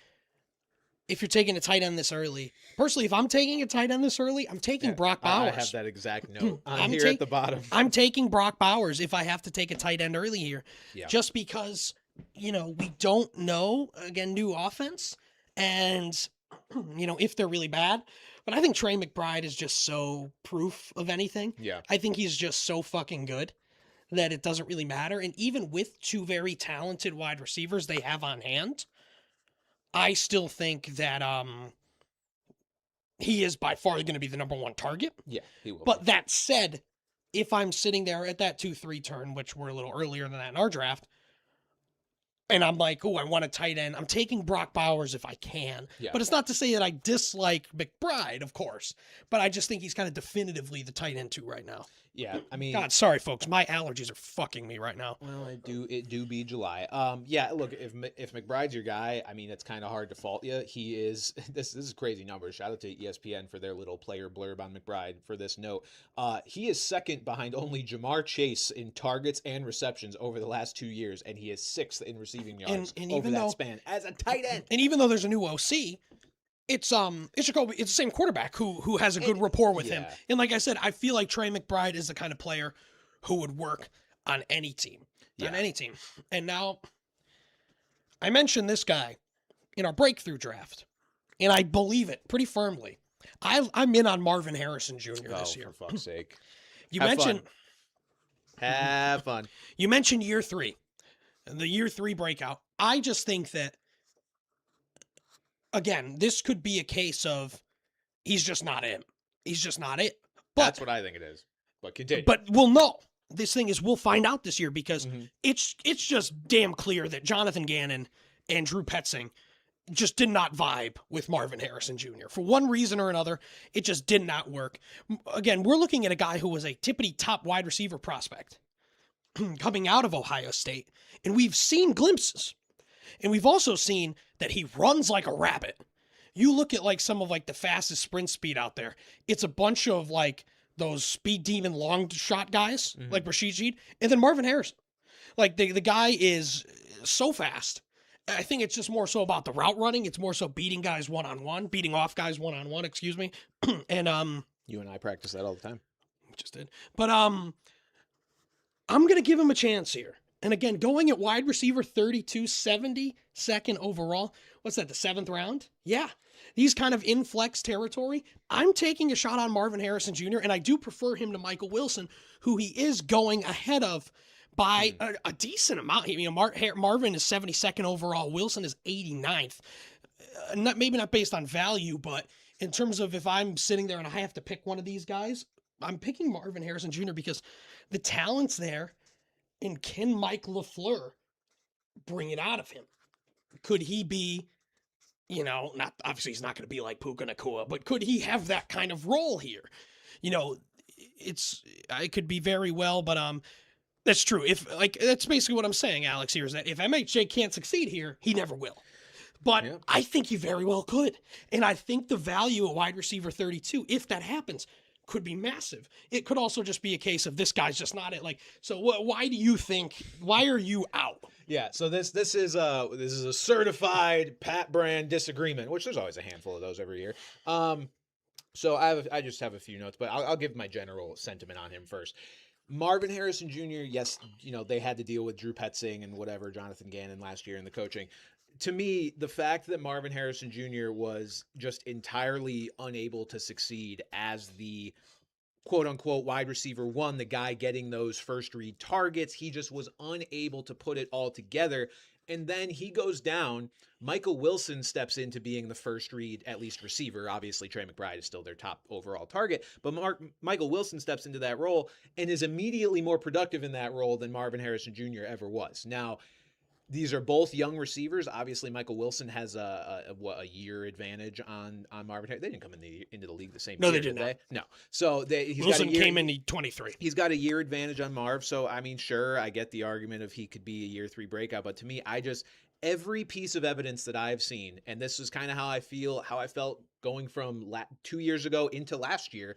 if you're taking a tight end this early, personally, if I'm taking a tight end this early, I'm taking Brock Bowers. I have that exact note here at the bottom. I'm taking Brock Bowers if I have to take a tight end early here, just because, we don't know, again, new offense, and, if they're really bad, But I think Trey McBride is just so proof of anything. Yeah. I think he's just so fucking good that it doesn't really matter. And even with two very talented wide receivers they have on hand, I still think that he is by far going to be the number one target. Yeah, he will. But that said, if I'm sitting there at that 2-3 turn, which we're a little earlier than that in our draft, and I'm like, oh, I want a tight end, I'm taking Brock Bowers if I can. Yeah. But it's not to say that I dislike McBride, of course. But I just think he's kind of definitively the tight end 2 right now. Yeah, I mean, God, sorry, folks. My allergies are fucking me right now. well, it do be July. Yeah, look, if McBride's your guy, I mean, it's kind of hard to fault you. He is this is crazy numbers. Shout out to ESPN for their little player blurb on McBride for this note. He is second behind only Jamar Chase in targets and receptions over the last 2 years, and he is 6th in receiving yards And over even that though- span as a tight end. And even though there's a new OC, it's Jacoby. It's the same quarterback who has a good rapport with him. yeah. And like I said, I feel like Trey McBride is the kind of player who would work on any team. On Yeah. any team. And now I mentioned this guy in our breakthrough draft, and I believe it pretty firmly. I'm in on Marvin Harrison Jr. this year. For fuck's sake. You Have mentioned fun. Have fun. You mentioned year 3, the year 3 breakout. I just think that, again, this could be a case of he's just not it. He's just not it. But, That's what I think it is. But continue. but we'll know. This thing is, we'll find out this year because Mhm. it's just damn clear that Jonathan Gannon and Drew Petzing just did not vibe with Marvin Harrison Jr. For one reason or another, it just did not work. Again, we're looking at a guy who was a tippity top wide receiver prospect coming out of Ohio State, and we've seen glimpses. And we've also seen that he runs like a rabbit. You look at like some of like the fastest sprint speed out there. It's a bunch of like those speed demon long shot guys like Rashid Shaheed, and then Marvin Harrison. Like the guy is so fast. I think it's just more so about the route running. It's more so beating guys one-on-one, beating off guys one-on-one, excuse me. And you and I practice that all the time. just did. But I'm going to give him a chance here. And again, going at wide receiver 32, 72nd overall. What's that, the 7th round? Yeah. He's kind of in flex territory. I'm taking a shot on Marvin Harrison Jr., and I do prefer him to Michael Wilson, who he is going ahead of by a decent amount. I mean, Marvin is 72nd overall. Wilson is 89th. Maybe not based on value, but in terms of if I'm sitting there and I have to pick one of these guys, I'm picking Marvin Harrison Jr. because the talent's there. And can Mike LaFleur bring it out of him? Could he be, not obviously he's not going to be like Puka Nacua, but could he have that kind of role here? It could be very well, but that's true. That's basically what I'm saying, Alex, here is that if MHJ can't succeed here, he never will. But Yeah. I think he very well could. And I think the value at wide receiver 32, if that happens, could be massive. It could also just be a case of this guy's just not it. Why are you out? Yeah, so this is a certified Pat Brand disagreement, which there's always a handful of those every year. So I just have a few notes, but I'll give my general sentiment on him first. Marvin Harrison Jr., yes, they had to deal with Drew Petzing and whatever, Jonathan Gannon last year in the coaching. To me, the fact that Marvin Harrison Jr. was just entirely unable to succeed as the quote-unquote wide receiver 1, the guy getting those first read targets, he just was unable to put it all together. And then he goes down. Michael Wilson steps into being the first read, at least receiver. Obviously, Trey McBride is still their top overall target. But Michael Wilson steps into that role and is immediately more productive in that role than Marvin Harrison Jr. ever was. Now, these are both young receivers. Obviously, Michael Wilson has a year advantage on Marvin Harrison. They didn't come into the league the same year. No, they did not. No. So Wilson came in 23. He's got a year advantage on Marv. So, I mean, sure, I get the argument of he could be a year 3 breakout. But to me, every piece of evidence that I've seen, and this is kind of how I felt going from 2 years ago into last year,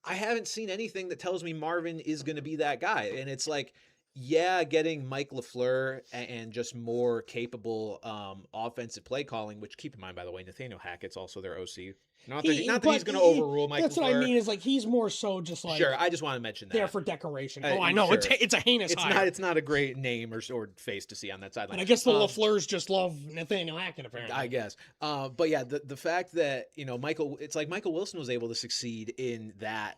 I haven't seen anything that tells me Marvin is going to be that guy. And it's like, Yeah, getting Mike LaFleur and just more capable offensive play calling, which keep in mind, by the way, Nathaniel Hackett's also their OC. Not that he's going to overrule Mike That's LaFleur. what I mean is like he's more so just like Sure, I just want to mention that. there for decoration. Oh, I know. Sure. It's a heinous hire. It's not a great name or face to see on that sideline. And I guess the LaFleurs just love Nathaniel Hackett, apparently. I guess. But yeah, the fact that, Michael Wilson was able to succeed in that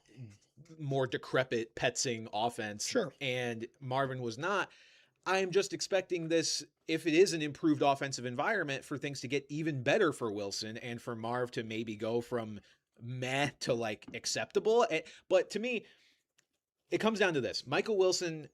more decrepit Petsing offense. Sure. And Marvin was not. I am just expecting this, if it is an improved offensive environment, for things to get even better for Wilson and for Marv to maybe go from meh to like acceptable. But to me, it comes down to this. Michael Wilson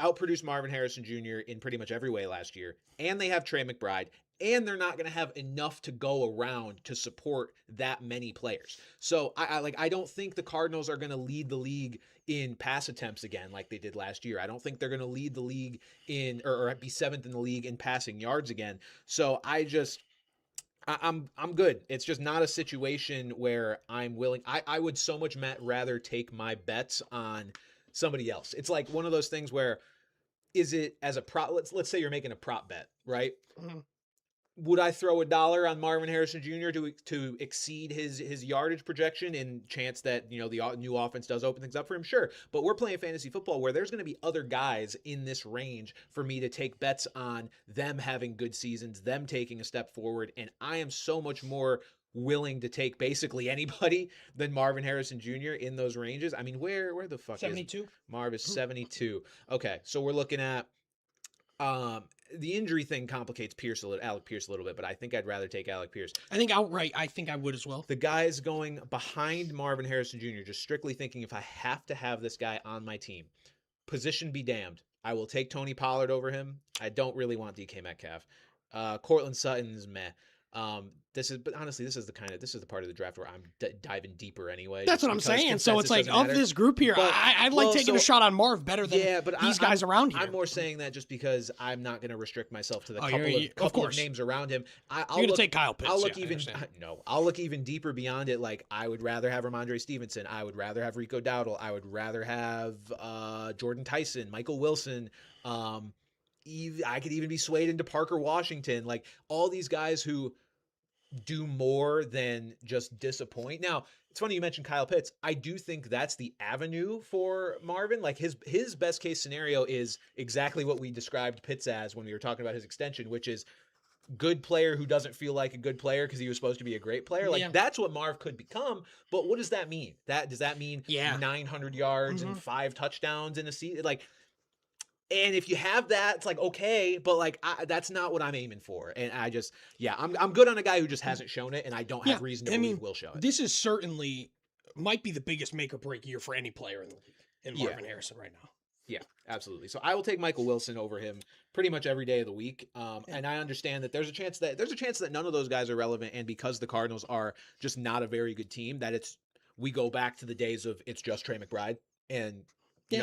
outproduced Marvin Harrison Jr. in pretty much every way last year, and they have Trey McBride, and they're not going to have enough to go around to support that many players. So I don't think the Cardinals are going to lead the league in pass attempts again like they did last year. I don't think they're going to lead the league in or be 7th in the league in passing yards again. So I'm good. It's just not a situation where I'm willing. I would so much rather take my bets on somebody else. It's like one of those things where, is it as a prop? Let's say you're making a prop bet, right? Mm-hmm. Would I throw $1 on Marvin Harrison Jr. to exceed his yardage projection in chance that the new offense does open things up for him? Sure, but we're playing fantasy football where there's going to be other guys in this range for me to take bets on them having good seasons, them taking a step forward, and I am so much more willing to take basically anybody than Marvin Harrison Jr. in those ranges. I mean, where the fuck 72? is Marv is 72. Okay, so we're looking at the injury thing complicates Alec Pierce a little bit, but I think I'd rather take Alec Pierce. I think outright, I think I would as well. The guys going behind Marvin Harrison Jr., just strictly thinking if I have to have this guy on my team, position be damned. I will take Tony Pollard over him. I don't really want DK Metcalf. Cortland Sutton's meh. But honestly, this is the part of the draft where I'm diving deeper anyway. That's what I'm saying. So it's like of this group here, I'd like taking a shot on Marv better than these guys around here. I'm more saying that just because I'm not going to restrict myself to the couple of names around him. You're going to take Kyle Pitts. I'll look even deeper beyond it. Like I would rather have Ramondre Stevenson. I would rather have Rico Dowdle. I would rather have Jordan Tyson, Michael Wilson. I could even be swayed into Parker Washington. Like all these guys who do more than just disappoint. Now, it's funny you mentioned Kyle Pitts. I do think that's the avenue for Marvin. Like his best case scenario is exactly what we described Pitts as when we were talking about his extension, which is good player who doesn't feel like a good player because he was supposed to be a great player. Like that's what Marv could become. But what does that mean? Does that mean 900 yards and 5 touchdowns in a season? Like, and if you have that, it's like, okay, but like, that's not what I'm aiming for. And I'm good on a guy who just hasn't shown it, and I don't have reason to believe will show it. This is certainly might be the biggest make or break year for any player in the league in Marvin Harrison right now. Yeah, absolutely. So I will take Michael Wilson over him pretty much every day of the week. And I understand that there's a chance that none of those guys are relevant. And because the Cardinals are just not a very good team, that we go back to the days of it's just Trey McBride and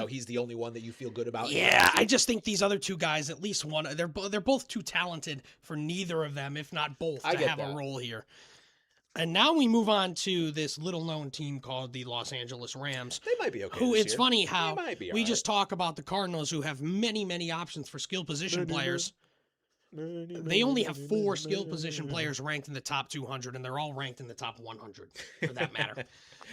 he's the only one that you feel good about. Yeah, I just think these other two guys, at least one, they're both too talented for neither of them, if not both, to have a role here. And now we move on to this little-known team called the Los Angeles Rams. They might be okay. It's funny how we just talk about the Cardinals, who have many, many options for skill position players. They only have 4 skill position players ranked in the top 200, and they're all ranked in the top 100, for that matter.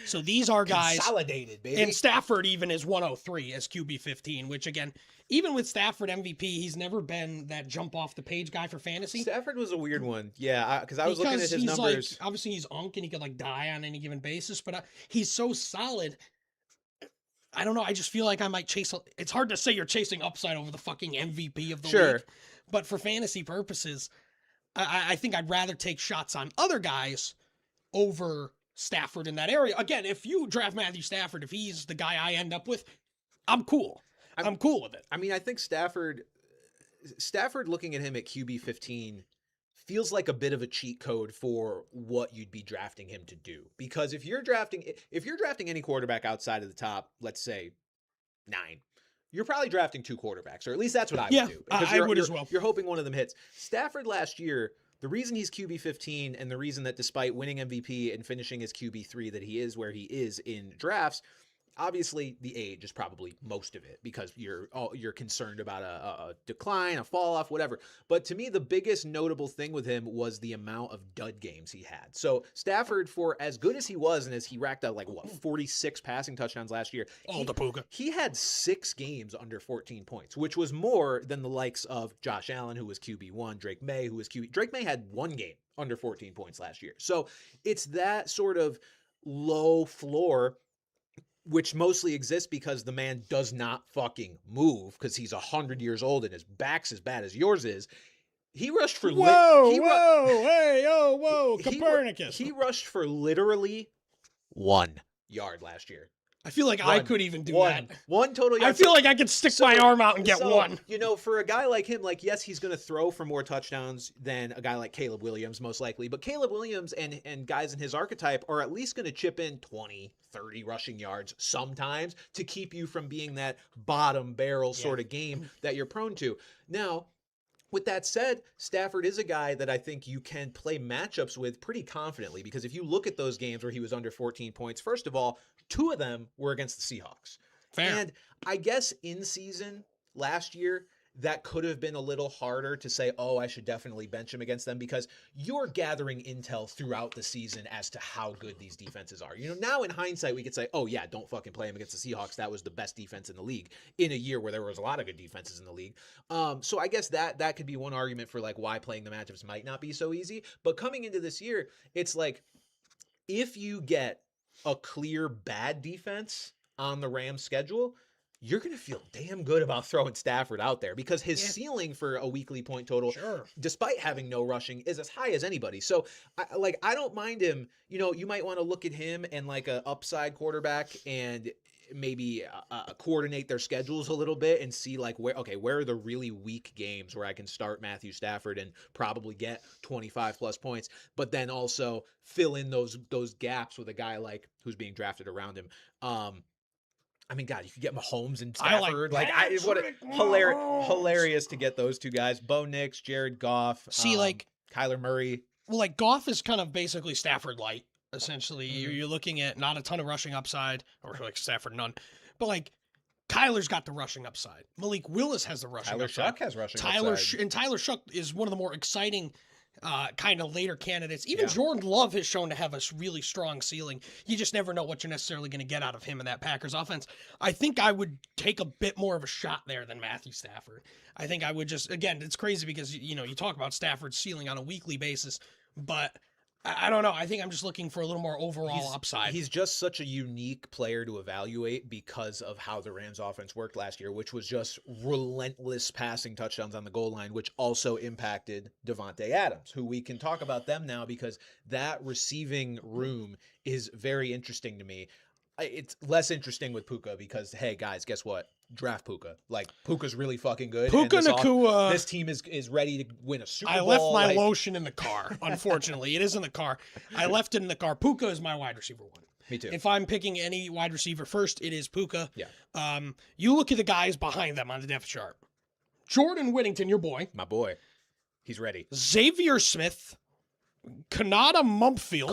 So these are guys consolidated, baby. And Stafford even is 103 as QB 15, which again, even with Stafford MVP, he's never been that jump off the page guy for fantasy. Stafford was a weird one, because I was looking at his numbers. Like, obviously, he's unk and he could die on any given basis, but he's so solid. I don't know. I just feel like I might chase. It's hard to say you're chasing upside over the fucking MVP of the league. But for fantasy purposes, I think I'd rather take shots on other guys over Stafford in that area. Again, if you draft Matthew Stafford, if he's the guy I end up with, I'm cool. I'm cool with it. I mean, I think Stafford looking at him at QB 15 feels like a bit of a cheat code for what you'd be drafting him to do. Because if you're drafting any quarterback outside of the top, let's say 9, you're probably drafting 2 quarterbacks, or at least that's what I would do. I would as well. You're hoping one of them hits. Stafford last year, the reason he's QB 15 and the reason that despite winning MVP and finishing as QB 3 that he is where he is in drafts, obviously the age is probably most of it because you're concerned about a decline, a fall off, whatever. But to me, the biggest notable thing with him was the amount of dud games he had. So Stafford, for as good as he was and as he racked up 46 passing touchdowns last year, the Puka. He had 6 games under 14 points, which was more than the likes of Josh Allen, who was QB1, Drake May, who was QB. Drake May had 1 game under 14 points last year. So it's that sort of low floor, which mostly exists because the man does not fucking move because he's 100 years old and his back's as bad as yours is. He rushed for Copernicus. He rushed for literally 1 yard last year. I feel like I could even do that. 1 total yard. I feel like I could stick my arm out and get 1. For a guy like him, yes, he's going to throw for more touchdowns than a guy like Caleb Williams, most likely. But Caleb Williams and guys in his archetype are at least going to chip in 20, 30 rushing yards sometimes to keep you from being that bottom barrel sort of game that you're prone to. Now, with that said, Stafford is a guy that I think you can play matchups with pretty confidently because if you look at those games where he was under 14 points, first of all, 2 of them were against the Seahawks. Fair. And I guess in season last year, that could have been a little harder to say, oh, I should definitely bench him against them because you're gathering intel throughout the season as to how good these defenses are. Now in hindsight, we could say, oh, yeah, don't fucking play him against the Seahawks. That was the best defense in the league in a year where there was a lot of good defenses in the league. So I guess that could be one argument for why playing the matchups might not be so easy. But coming into this year, it's if you get a clear bad defense on the Rams schedule, you're going to feel damn good about throwing Stafford out there because his ceiling for a weekly point total, despite having no rushing, is as high as anybody. So, I don't mind him. You might want to look at him and a upside quarterback and maybe coordinate their schedules a little bit and see where are the really weak games where I can start Matthew Stafford and probably get 25 plus points, but then also fill in those gaps with a guy who's being drafted around him. God, you could get Mahomes and Stafford. Hilarious to get those 2 guys. Bo Nix, Jared Goff. Kyler Murray. Well, Goff is kind of basically Stafford light, essentially. You're looking at not a ton of rushing upside, or Stafford none. But Kyler's got the rushing upside. Malik Willis has the rushing upside. Tyler Shuck has rushing upside. And Tyler Shuck is one of the more exciting kind of later candidates. Even Jordan Love has shown to have a really strong ceiling. You just never know what you're necessarily going to get out of him in that Packers offense. I think I would take a bit more of a shot there than Matthew Stafford. I think I would again, it's crazy because, you talk about Stafford's ceiling on a weekly basis, but I don't know. I think I'm just looking for a little more overall upside. He's just such a unique player to evaluate because of how the Rams offense worked last year, which was just relentless passing touchdowns on the goal line, which also impacted Davante Adams, who we can talk about them now because that receiving room is very interesting to me. It's less interesting with Puka because, hey, guys, guess what? Draft Puka. Puka's really fucking good. Puka Nacua. This team is ready to win a Super Bowl. I left my lotion in the car, unfortunately. It is in the car. I left it in the car. Puka is my wide receiver 1. Me too. If I'm picking any wide receiver first, it is Puka. Yeah. You look at the guys behind them on the depth chart. Jordan Whittington, your boy. My boy. He's ready. Xavier Smith. Kanata Mumpfield.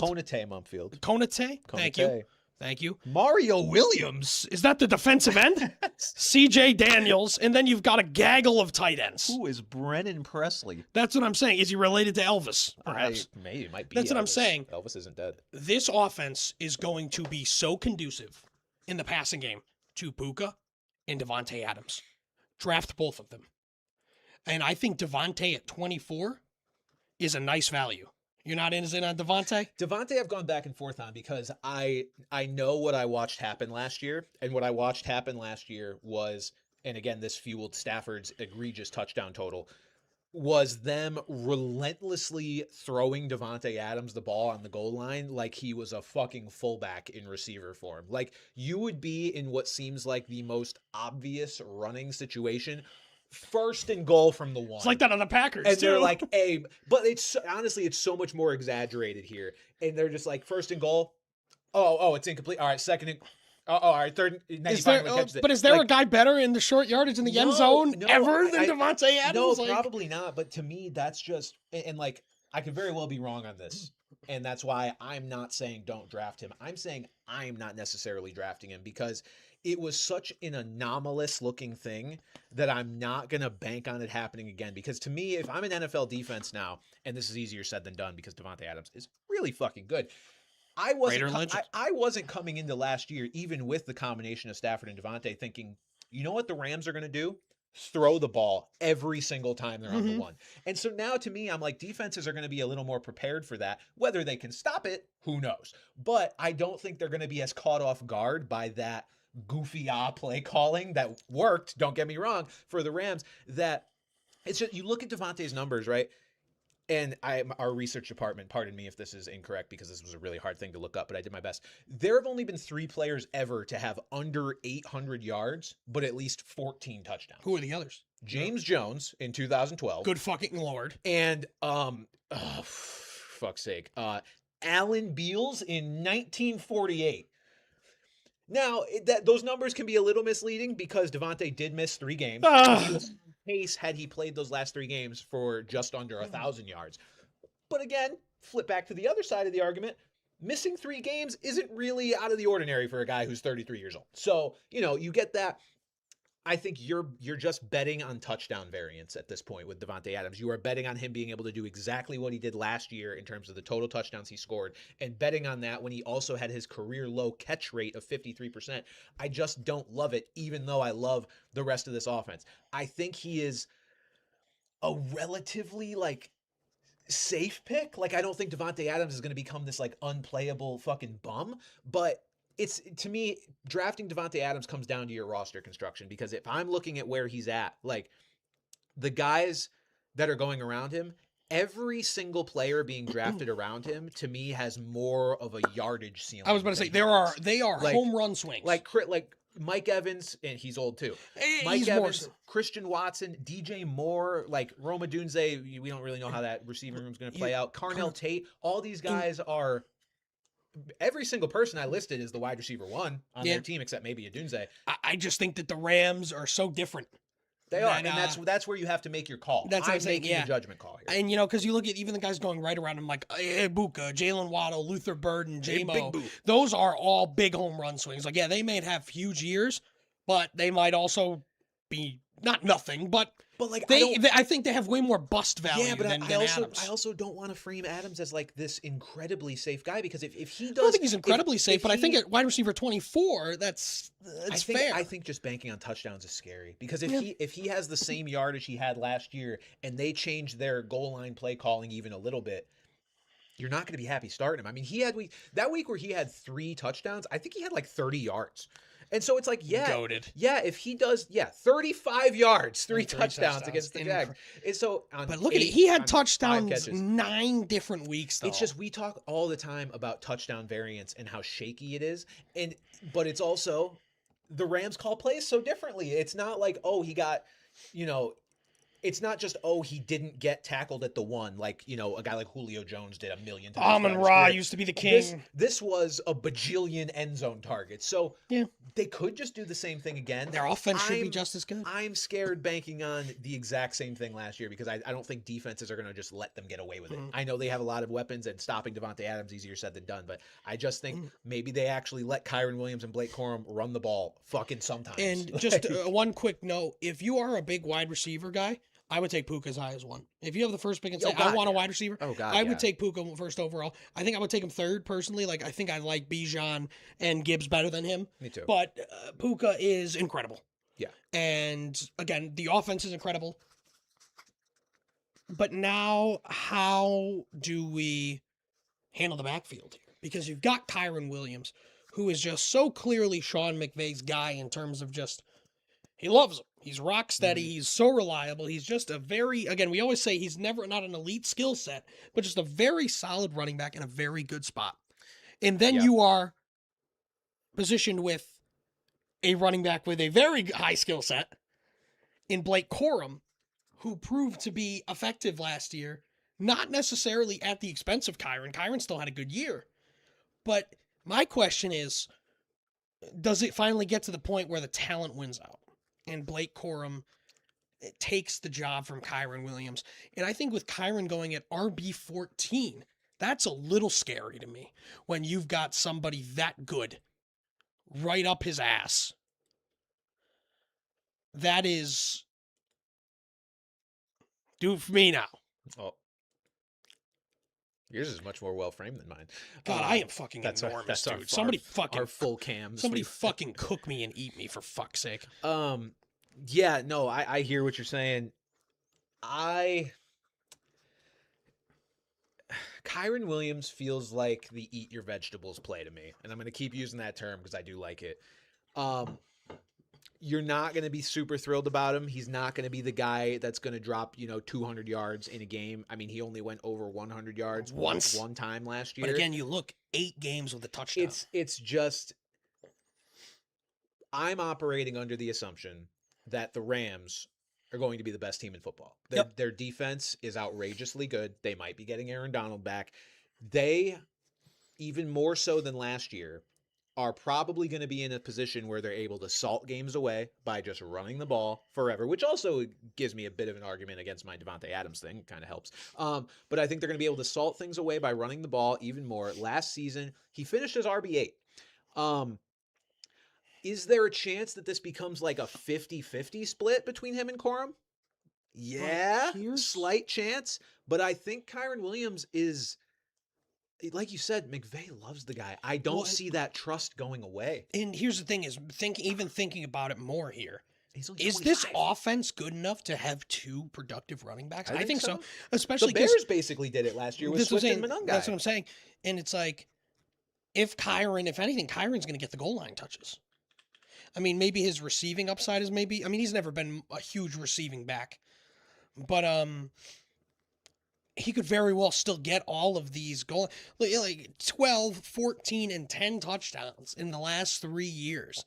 Konate. Thank you. Mario Williams. Is that the defensive end? CJ Daniels. And then you've got a gaggle of tight ends. Who is Brennan Presley? That's what I'm saying. Is he related to Elvis, perhaps? Maybe it might be. That's what I'm saying. Elvis isn't dead. This offense is going to be so conducive in the passing game to Puka and Davante Adams. Draft both of them. And I think Davante at 24 is a nice value. You're not in on Davante? Davante I've gone back and forth on because I know what I watched happen last year. And what I watched happen last year was, and again, this fueled Stafford's egregious touchdown total, was them relentlessly throwing Davante Adams the ball on the goal line like he was a fucking fullback in receiver form. You would be in what seems like the most obvious running situation, first and goal from the 1. It's like that on the Packers, and too. they're but it's honestly, it's so much more exaggerated here. And they're just first and goal. Oh, it's incomplete. All right, second and all right, third. But is there a guy better in the short yardage in the end zone ever than Davante Adams? No, probably not. But to me, that's just and I could very well be wrong on this. And that's why I'm not saying don't draft him. I'm saying I'm not necessarily drafting him because it was such an anomalous looking thing that I'm not going to bank on it happening again. Because to me, if I'm an NFL defense now, and this is easier said than done because Devontae Adams is really fucking good. Raider legend. I wasn't coming into last year, even with the combination of Stafford and Devontae, thinking, you know what the Rams are going to do? Throw the ball every single time they're on the one. And so now to me, I'm like, defenses are going to be a little more prepared for that. Whether they can stop it, who knows? But I don't think they're going to be as caught off guard by that goofy play calling that worked, don't get me wrong, for the Rams. That it's just, you look at Devontae's numbers, right? And our research department, pardon me if this is incorrect because this was a really hard thing to look up, but I did my best. There have only been 3 players ever to have under 800 yards, but at least 14 touchdowns. Who are the others? James Jones in 2012. Good fucking Lord. And, fuck's sake, Alan Beals in 1948. Now, those numbers can be a little misleading because Devontae did miss 3 games. He was on pace had he played those last 3 games for just under 1,000 yards. But again, flip back to the other side of the argument. Missing 3 games isn't really out of the ordinary for a guy who's 33 years old. So, you get that. I think you're just betting on touchdown variance at this point with Devontae Adams. You are betting on him being able to do exactly what he did last year in terms of the total touchdowns he scored, and betting on that when he also had his career low catch rate of 53%. I just don't love it, even though I love the rest of this offense. I think he is a relatively safe pick. I don't think Devontae Adams is going to become this unplayable fucking bum, but it's, to me, drafting Devontae Adams comes down to your roster construction, because if I'm looking at where he's at, the guys that are going around him, every single player being drafted around him, to me, has more of a yardage ceiling. I was about to say, they are home run swings. Like Mike Evans, and he's old too. He's Evans, Christian Watson, DJ Moore, Roma Dunze, we don't really know how that receiving room is going to play out. Carnell Tate, all these guys are... Every single person I listed is the wide receiver 1 on their team, except maybe a Dunze. I just think that the Rams are so different. They are, and that's where you have to make your call. That's what I'm saying, making a judgment call here. And, because you look at even the guys going right around him, Ibuka, Jalen Waddle, Luther Burden, J-Mo. Those are all big home run swings. They may have huge years, but they might also be not nothing, but I think they have way more bust value than Adams. I also don't want to frame Adams as this incredibly safe guy, because if he does, I don't think he's incredibly safe, but I think at wide receiver 24, that's fair. I think just banking on touchdowns is scary, because if he has the same yardage he had last year and they change their goal line play calling even a little bit, you're not going to be happy starting him. I mean, that week where he had 3 touchdowns, I think he had 30 yards. And so it's goated. Yeah, if he does, 35 yards, 3 touchdowns against the Jags. But look at it. He had touchdowns 9 different weeks, though. It's just, we talk all the time about touchdown variance and how shaky it is. But it's also, the Rams call plays so differently. It's not he got, it's not just, he didn't get tackled at the 1, a guy like Julio Jones did a million times. Amon-Ra used to be the king. This was a bajillion end zone targets. So they could just do the same thing again. Their offense should be just as good. I'm scared banking on the exact same thing last year, because I don't think defenses are going to just let them get away with it. I know they have a lot of weapons, and stopping Devontae Adams easier said than done, but I just think maybe they actually let Kyren Williams and Blake Corum run the ball fucking sometimes. And just one quick note, if you are a big wide receiver guy, I would take Puka as high as 1. If you have the first pick and say, I want a wide receiver, I would take Puka first overall. I think I would take him 3rd, personally. I think I like Bijan and Gibbs better than him. Me too. But Puka is incredible. Yeah. And, again, the offense is incredible. But now, how do we handle the backfield here? Because you've got Kyren Williams, who is just so clearly Sean McVay's guy in terms of just... He loves him. He's rock steady. He's so reliable. He's just a very, again, we always say he's never not an elite skill set, but just a very solid running back in a very good spot. And then you are positioned with a running back with a very high skill set in Blake Corum, who proved to be effective last year, not necessarily at the expense of Kyren. Kyren still had a good year. But my question is, does it finally get to the point where the talent wins out? And Blake Corum takes the job from Kyren Williams. And I think with Kyren going at RB14, That's a little scary to me when you've got somebody that good right up his ass. That is, do it for me now. Oh, yours is much more well framed than mine. God, I am fucking that's enormous, our, dude. Somebody our full cams. somebody fucking cook me and eat me, for fuck's sake. Yeah, no, I hear what you're saying. Kyron Williams feels like the eat your vegetables play to me, and I'm going to keep using that term because I do like it. You're not going to be super thrilled about him. He's not going to be the guy that's going to drop, 200 yards in a game. I mean, he only went over 100 yards Once. one time last year. But again, you look 8 games with a touchdown. It's just I'm operating under the assumption that the Rams are going to be the best team in football. Their defense is outrageously good. They might be getting Aaron Donald back. They, even more so than last year, are probably going to be in a position where they're able to salt games away by just running the ball forever, which also gives me a bit of an argument against my Devontae Adams thing. It kind of helps. But I think they're going to be able to salt things away by running the ball even more. Last season, he finished as RB8. Is there a chance that this becomes like a 50-50 split between him and Corum? Yeah, slight chance. But I think Kyron Williams is, like you said, McVay loves the guy. I don't see that trust going away. And here's the thing is, thinking about it more here. Is this offense good enough to have 2 productive running backs? I think so. The Especially Bears basically did it last year with Swift and Monungai. That's what I'm saying. And it's like, if anything, Kyron's going to get the goal line touches. I mean, maybe his receiving upside is he's never been a huge receiving back. But he could very well still get all of these goals, like 12, 14, and 10 touchdowns in the last 3 years.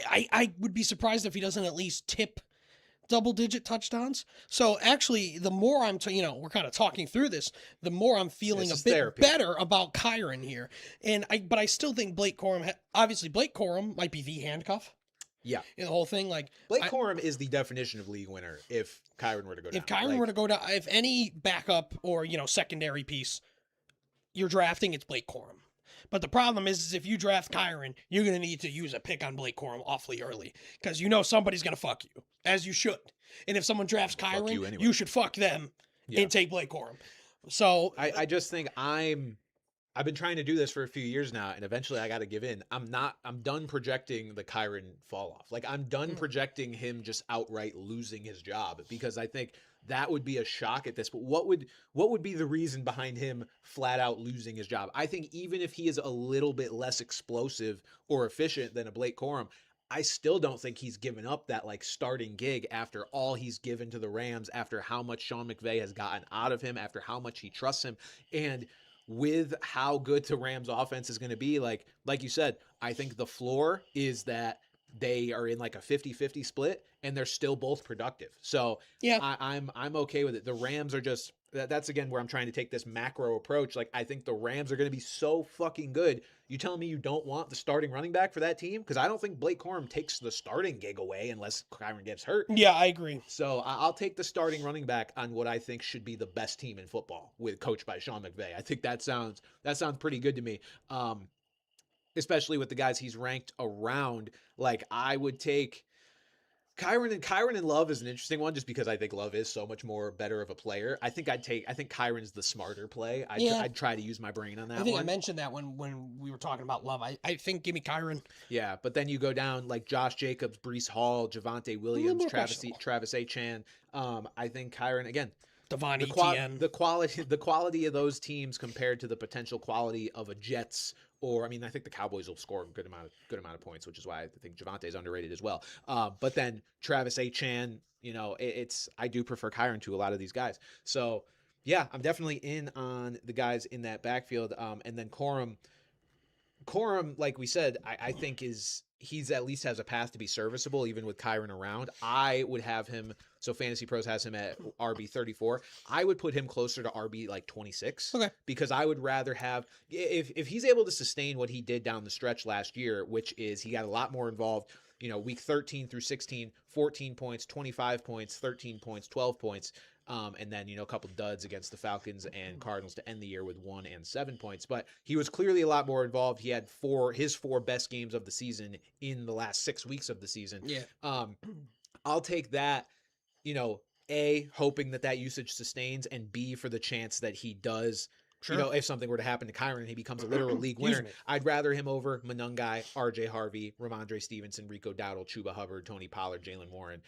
I would be surprised if he doesn't at least tip double-digit touchdowns. So actually, the more we're kind of talking through this, the more I'm feeling a bit better about Kyron here. But I still think Blake Corum, obviously Blake Corum might be the handcuff. Yeah. In the whole thing, like Blake Corum is the definition of league winner if Kyron were to go down. If Kyron were to go down, if any backup or secondary piece you're drafting, it's Blake Corum. But the problem is if you draft Kyron, you're going to need to use a pick on Blake Corum awfully early because somebody's going to fuck you, as you should. And if someone drafts Kyron, you should fuck them and take Blake Corum. So I just think I've been trying to do this for a few years now, and eventually I got to give in. I'm done projecting the Kyron fall off. Like, I'm done projecting him just outright losing his job because I think that would be a shock at this. But what would be the reason behind him flat out losing his job? I think even if he is a little bit less explosive or efficient than a Blake Corum, I still don't think he's given up that starting gig after all he's given to the Rams, after how much Sean McVay has gotten out of him, after how much he trusts him. And with how good the Rams offense is going to be, like you said, I think the floor is that they are in a 50-50 split and they're still both productive. So yeah, I'm okay with it. The Rams are just, that's again where I'm trying to take this macro approach. I think the Rams are going to be so fucking good. You telling me you don't want the starting running back for that team? Because I don't think Blake Corum takes the starting gig away unless Kyron gets hurt. Yeah, I agree. So I'll take the starting running back on what I think should be the best team in football, coached by Sean McVay. I think that sounds pretty good to me. Especially with the guys he's ranked around. I would take Kyron and Love is an interesting one just because I think Love is so much more better of a player. I think Kyron's the smarter play. I'd try to use my brain on that one. I think I mentioned that when we were talking about Love. I think give me Kyron. Yeah, but then you go down Josh Jacobs, Breece Hall, Javonte Williams, Travis Etienne. I think Kyron, again, Devon Etienne. The quality of those teams compared to the potential quality of a Jets, or I think the Cowboys will score a good amount of points, which is why I think Javonte's underrated as well. But then Travis Etienne, I do prefer Kyron to a lot of these guys. So yeah, I'm definitely in on the guys in that backfield. And then Corum, like we said, I think he's at least has a path to be serviceable even with Kyron around. I would have him, so Fantasy Pros has him at RB 34. I would put him closer to RB 26. Okay. Because I would rather have, if he's able to sustain what he did down the stretch last year, which is he got a lot more involved, week 13 through 16, 14 points, 25 points, 13 points, 12 points. And then, a couple duds against the Falcons and Cardinals to end the year with 1 and 7 points. But he was clearly a lot more involved. He had his four best games of the season in the last 6 weeks of the season. Yeah. I'll take that, A, hoping that usage sustains, and B, for the chance that he does. Sure. If something were to happen to Kyron and he becomes a literal league winner, I'd rather him over Monungai, RJ Harvey, Ramondre Stevenson, Rico Dowdle, Chuba Hubbard, Tony Pollard, Jalen Warren,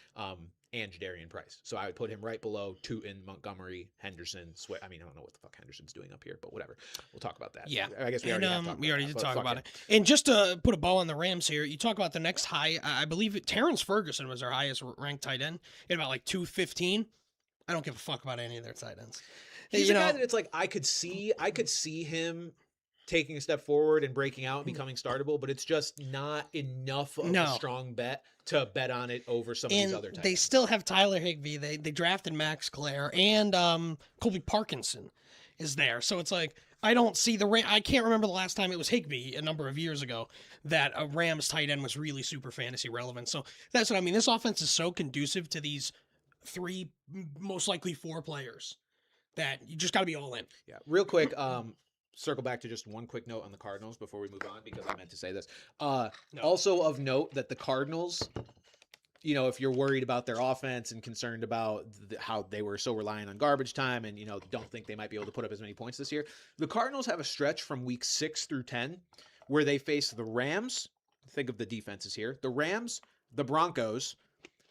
and Jadarian Price. So I would put him right below Tootin, Montgomery, Henderson, Swift. I mean, I don't know what the fuck Henderson's doing up here, but whatever. We'll talk about that. Yeah. I guess we already did talk about it. And just to put a bow on the Rams here, you talk about the next high, I believe Terrence Ferguson was our highest ranked tight end at about like 215. I don't give a fuck about any of their tight ends. He's a guy that it's like I could see him taking a step forward and breaking out and becoming startable, but it's just not enough of a strong bet to bet on it over some of these other types. They still have Tyler Higbee. They drafted Max Clare, and Colby Parkinson is there. So it's like I don't see I can't remember the last time it was Higbee a number of years ago that a Rams tight end was really super fantasy relevant. So that's what I mean. This offense is so conducive to these 3, most likely 4 players that you just got to be all in. Yeah. Real quick, circle back to just one quick note on the Cardinals before we move on, because I meant to say this. Also of note that the Cardinals, if you're worried about their offense and concerned about how they were so reliant on garbage time and, don't think they might be able to put up as many points this year, the Cardinals have a stretch from week 6 through 10 where they face the Rams. Think of the defenses here. The Rams, the Broncos,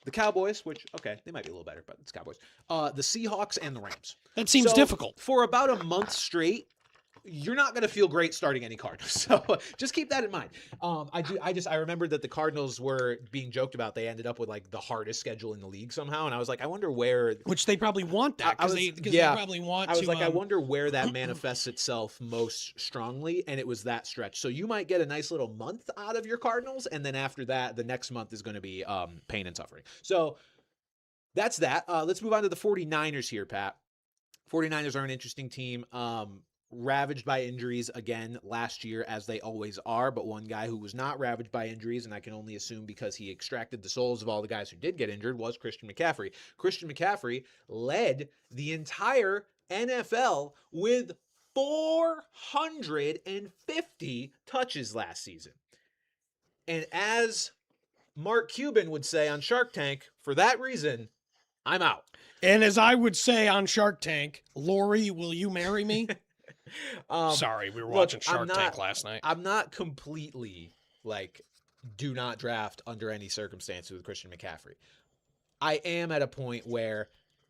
the Cowboys, which, okay, they might be a little better, but it's Cowboys. The Seahawks and the Rams. That seems difficult. For about a month straight, you're not going to feel great starting any Cardinals. So just keep that in mind. I remembered that the Cardinals were being joked about. They ended up with like the hardest schedule in the league somehow. And I was like, I wonder where. Which they probably want that because they probably want to. I was like, I wonder where that manifests itself most strongly. And it was that stretch. So you might get a nice little month out of your Cardinals. And then after that, the next month is going to be pain and suffering. So that's that. Let's move on to the 49ers here, Pat. 49ers are an interesting team. Ravaged by injuries again last year, as they always are, but one guy who was not ravaged by injuries, and I can only assume because he extracted the souls of all the guys who did get injured, was Christian McCaffrey. Christian McCaffrey led the entire NFL with 450 touches last season. And as Mark Cuban would say on Shark Tank, for that reason, I'm out. And as I would say on Shark Tank, Lori, will you marry me? Sorry, we were watching Shark Tank last night. I'm not completely do not draft under any circumstances with Christian McCaffrey. I am at a point where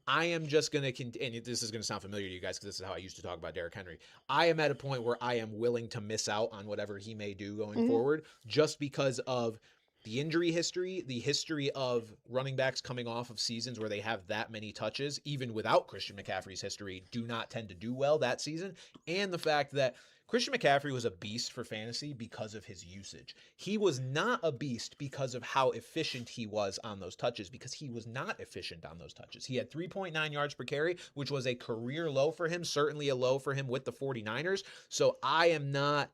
I am just going to, and this is going to sound familiar to you guys because this is how I used to talk about Derrick Henry. I am at a point where I am willing to miss out on whatever he may do going forward just because of the injury history, the history of running backs coming off of seasons where they have that many touches, even without Christian McCaffrey's history, do not tend to do well that season. And the fact that Christian McCaffrey was a beast for fantasy because of his usage. He was not a beast because of how efficient he was on those touches, because he was not efficient on those touches. He had 3.9 yards per carry, which was a career low for him, certainly a low for him with the 49ers. So I am not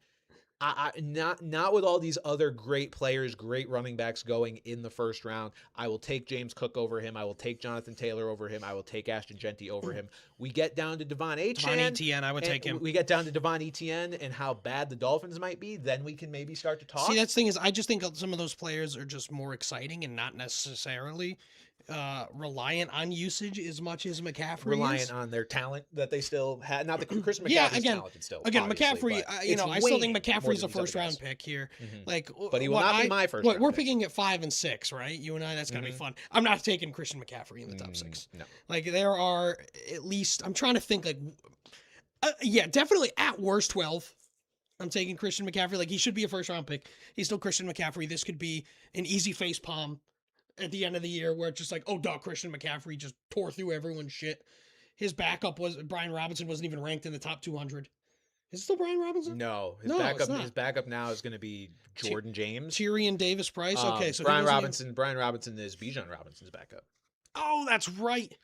with all these other great players, great running backs going in the first round. I will take James Cook over him. I will take Jonathan Taylor over him. I will take Ashton Genty over him. We get down to Devon Etienne. I would take him. We get down to Devon Etienne and how bad the Dolphins might be. Then we can maybe start to talk. See, that's the thing is, I just think some of those players are just more exciting and not necessarily reliant on usage as much as McCaffrey reliant is. On their talent that they still had. Not the Christian McCaffrey's talented still. Again, McCaffrey, I still think McCaffrey's a first round pick here. But he will not be my first round We're pick. picking at 5 and 6, right? You and I, that's gonna be fun. I'm not taking Christian McCaffrey in the top 6. No. There are at least, I'm trying to think definitely at worst 12. I'm taking Christian McCaffrey. He should be a first round pick. He's still Christian McCaffrey. This could be an easy face palm at the end of the year where it's just Christian McCaffrey just tore through everyone's shit. His backup was Brian Robinson, wasn't even ranked in the top 200. Is it still Brian Robinson? No, his backup now is going to be Jordan James. Tyrion Davis Price. Okay, so Brian Robinson is Bijan Robinson's backup. Oh, that's right.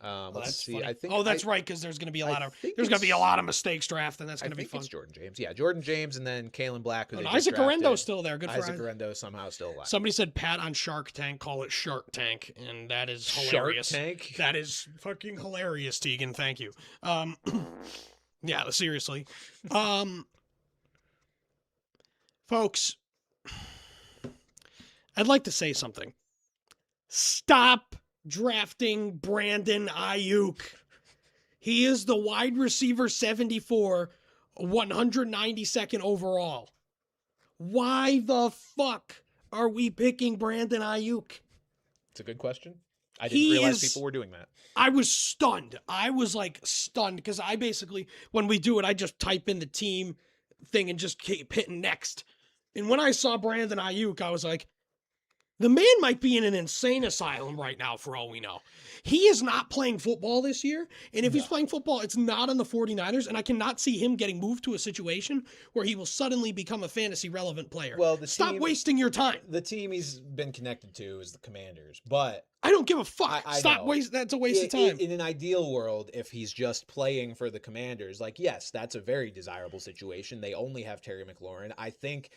Well, Let's that's see. funny. I think. Oh, that's right, because there's going to be a lot of mistakes draft, and that's I going to be think fun. it's Jordan James. Yeah, Jordan James, and then Kalen Black. Who And they just Isaac drafted. Arendo's still there. Good for Isaac Isaac. Arendo somehow still alive. Somebody said Pat on Shark Tank, call it Shark Tank, and that is Shark hilarious. Tank. That is fucking hilarious, Tegan. Thank you. Yeah, seriously. Folks, I'd like to say something. Stop drafting Brandon Ayuk. He is the wide receiver 74, 192nd overall. Why the fuck are we picking Brandon Ayuk? It's a good question. I didn't realize people were doing that. I was stunned. I was like stunned because I basically, when we do it, I just type in the team thing and just keep hitting next. And when I saw Brandon Ayuk, I was like, the man might be in an insane asylum right now for all we know. He is not playing football this year. And if he's playing football, it's not on the 49ers. And I cannot see him getting moved to a situation where he will suddenly become a fantasy relevant player. Well, Stop wasting your time. The team he's been connected to is the Commanders, but I don't give a fuck. I Stop know. waste. That's a waste of time. In an ideal world, if he's just playing for the Commanders, like, yes, that's a very desirable situation. They only have Terry McLaurin. I think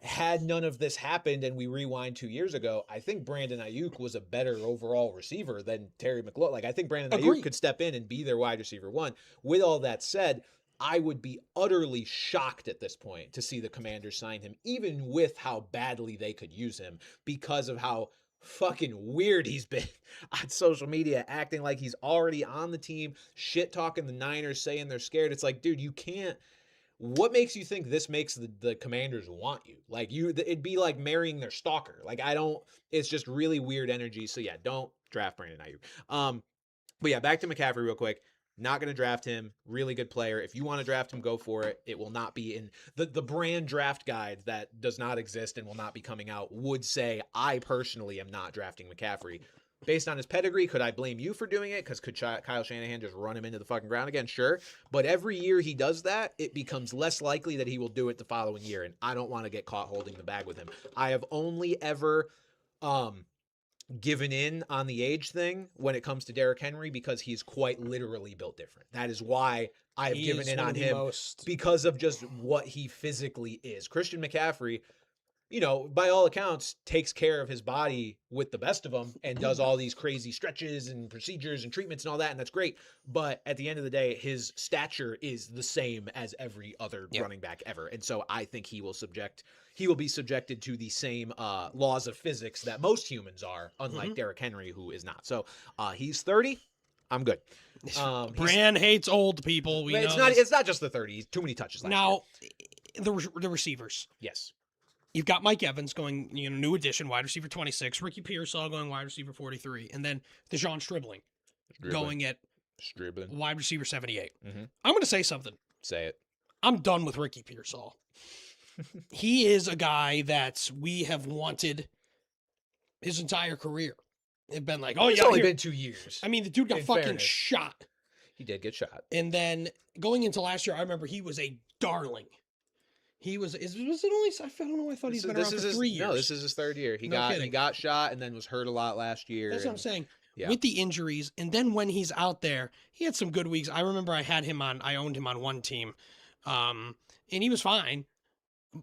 had none of this happened and we rewind 2 years ago, I think Brandon Ayuk was a better overall receiver than Terry McLaurin. Like, I think Brandon Ayuk could step in and be their wide receiver one. With all that said, I would be utterly shocked at this point to see the Commanders sign him, even with how badly they could use him, because of how fucking weird he's been on social media, acting like he's already on the team, shit talking the Niners, saying they're scared. It's like, dude, you can't. What makes you think this makes the Commanders want you? Like, it'd be like marrying their stalker. Like, it's just really weird energy. So yeah, don't draft Brandon Ayuk. But yeah, back to McCaffrey real quick. Not going to draft him. Really good player. If you want to draft him, go for it. It will not be in the brand draft guide that does not exist and will not be coming out would say, I personally am not drafting McCaffrey. Based on his pedigree, could I blame you for doing it? Because could Kyle Shanahan just run him into the fucking ground again? Sure. But every year he does that, it becomes less likely that he will do it the following year. And I don't want to get caught holding the bag with him. I have only ever given in on the age thing when it comes to Derrick Henry because he's quite literally built different. That is why I have given in on him because of just what he physically is. Christian McCaffrey, you know, by all accounts, takes care of his body with the best of them and does all these crazy stretches and procedures and treatments and all that, and that's great. But at the end of the day, his stature is the same as every other running back ever. And so I think he will be subjected to the same laws of physics that most humans are, unlike Derrick Henry, who is not. So he's 30. I'm good. Bran hates old people. It's not just the 30. He's too many touches last year. The receivers. Yes. You've got Mike Evans going, new addition, wide receiver 26. Ricky Pearsall going wide receiver 43. And then DeJon Stribling going at wide receiver 78. Mm-hmm. I'm going to say something. Say it. I'm done with Ricky Pearsall. He is a guy that we have wanted his entire career. They've been like, it's only been 2 years. I mean, the dude got fucking shot. He did get shot. And then going into last year, I remember he was a darling. Was it only, I don't know, I thought he's been around for 3 years. No, this is his third year. He got shot and then was hurt a lot last year. That's what I'm saying. Yeah. With the injuries, and then when he's out there, he had some good weeks. I remember I owned him on one team, and he was fine.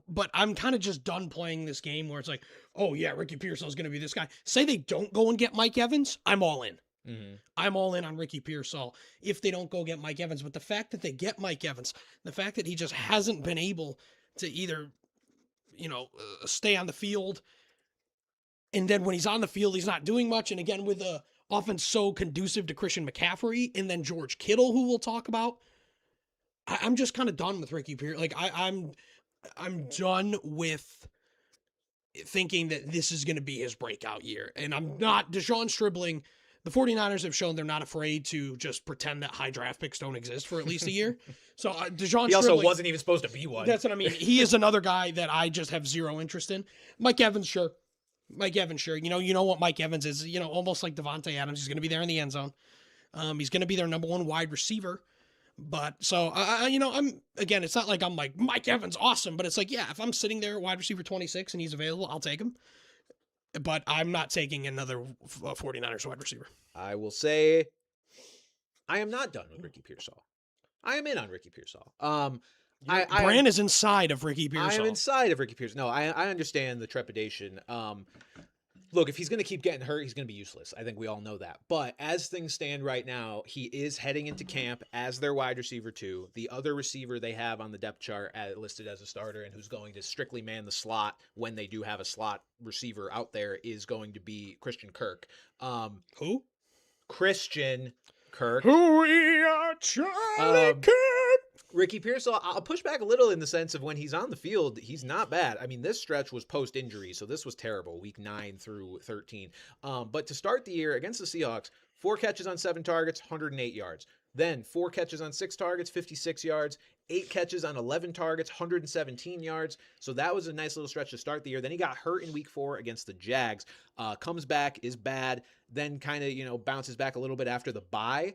But I'm kind of just done playing this game where it's like, oh yeah, Ricky Pearsall's going to be this guy. Say they don't go and get Mike Evans, I'm all in. Mm-hmm. I'm all in on Ricky Pearsall if they don't go get Mike Evans. But the fact that they get Mike Evans, the fact that he just hasn't been able to either, stay on the field, and then when he's on the field, he's not doing much. And again, with the offense so conducive to Christian McCaffrey, and then George Kittle, who we'll talk about, I'm just kind of done with Ricky Pearsall. Like I'm done with thinking that this is going to be his breakout year. And I'm not. DeJon Stribling, the 49ers have shown they're not afraid to just pretend that high draft picks don't exist for at least a year. So DeJon he also Stribling, wasn't even supposed to be one. That's what I mean. He is another guy that I just have zero interest in. Mike Evans, sure. You know what Mike Evans is, almost like Devontae Adams. He's going to be there in the end zone. He's going to be their number one wide receiver. But so, again, it's not like I'm like, Mike Evans, awesome. But it's like, yeah, if I'm sitting there wide receiver 26 and he's available, I'll take him. But I'm not taking another 49ers wide receiver. I will say I am not done with Ricky Pearsall. I am in on Ricky Pearsall. Bran is inside of Ricky Pearsall. I am inside of Ricky Pearsall. No, I understand the trepidation. Look, if he's going to keep getting hurt, he's going to be useless. I think we all know that. But as things stand right now, he is heading into camp as their wide receiver 2. The other receiver they have on the depth chart listed as a starter and who's going to strictly man the slot when they do have a slot receiver out there is going to be Christian Kirk. Who? Christian Kirk. Who we are, Charlie Kirk. Ricky Pearsall, I'll push back a little in the sense of when he's on the field, he's not bad. I mean, this stretch was post-injury, so this was terrible, week 9 through 13. But to start the year against the Seahawks, 4 catches on 7 targets, 108 yards. Then 4 catches on 6 targets, 56 yards. 8 catches on 11 targets, 117 yards. So that was a nice little stretch to start the year. Then he got hurt in week 4 against the Jags. Comes back, is bad, then kind of, bounces back a little bit after the bye.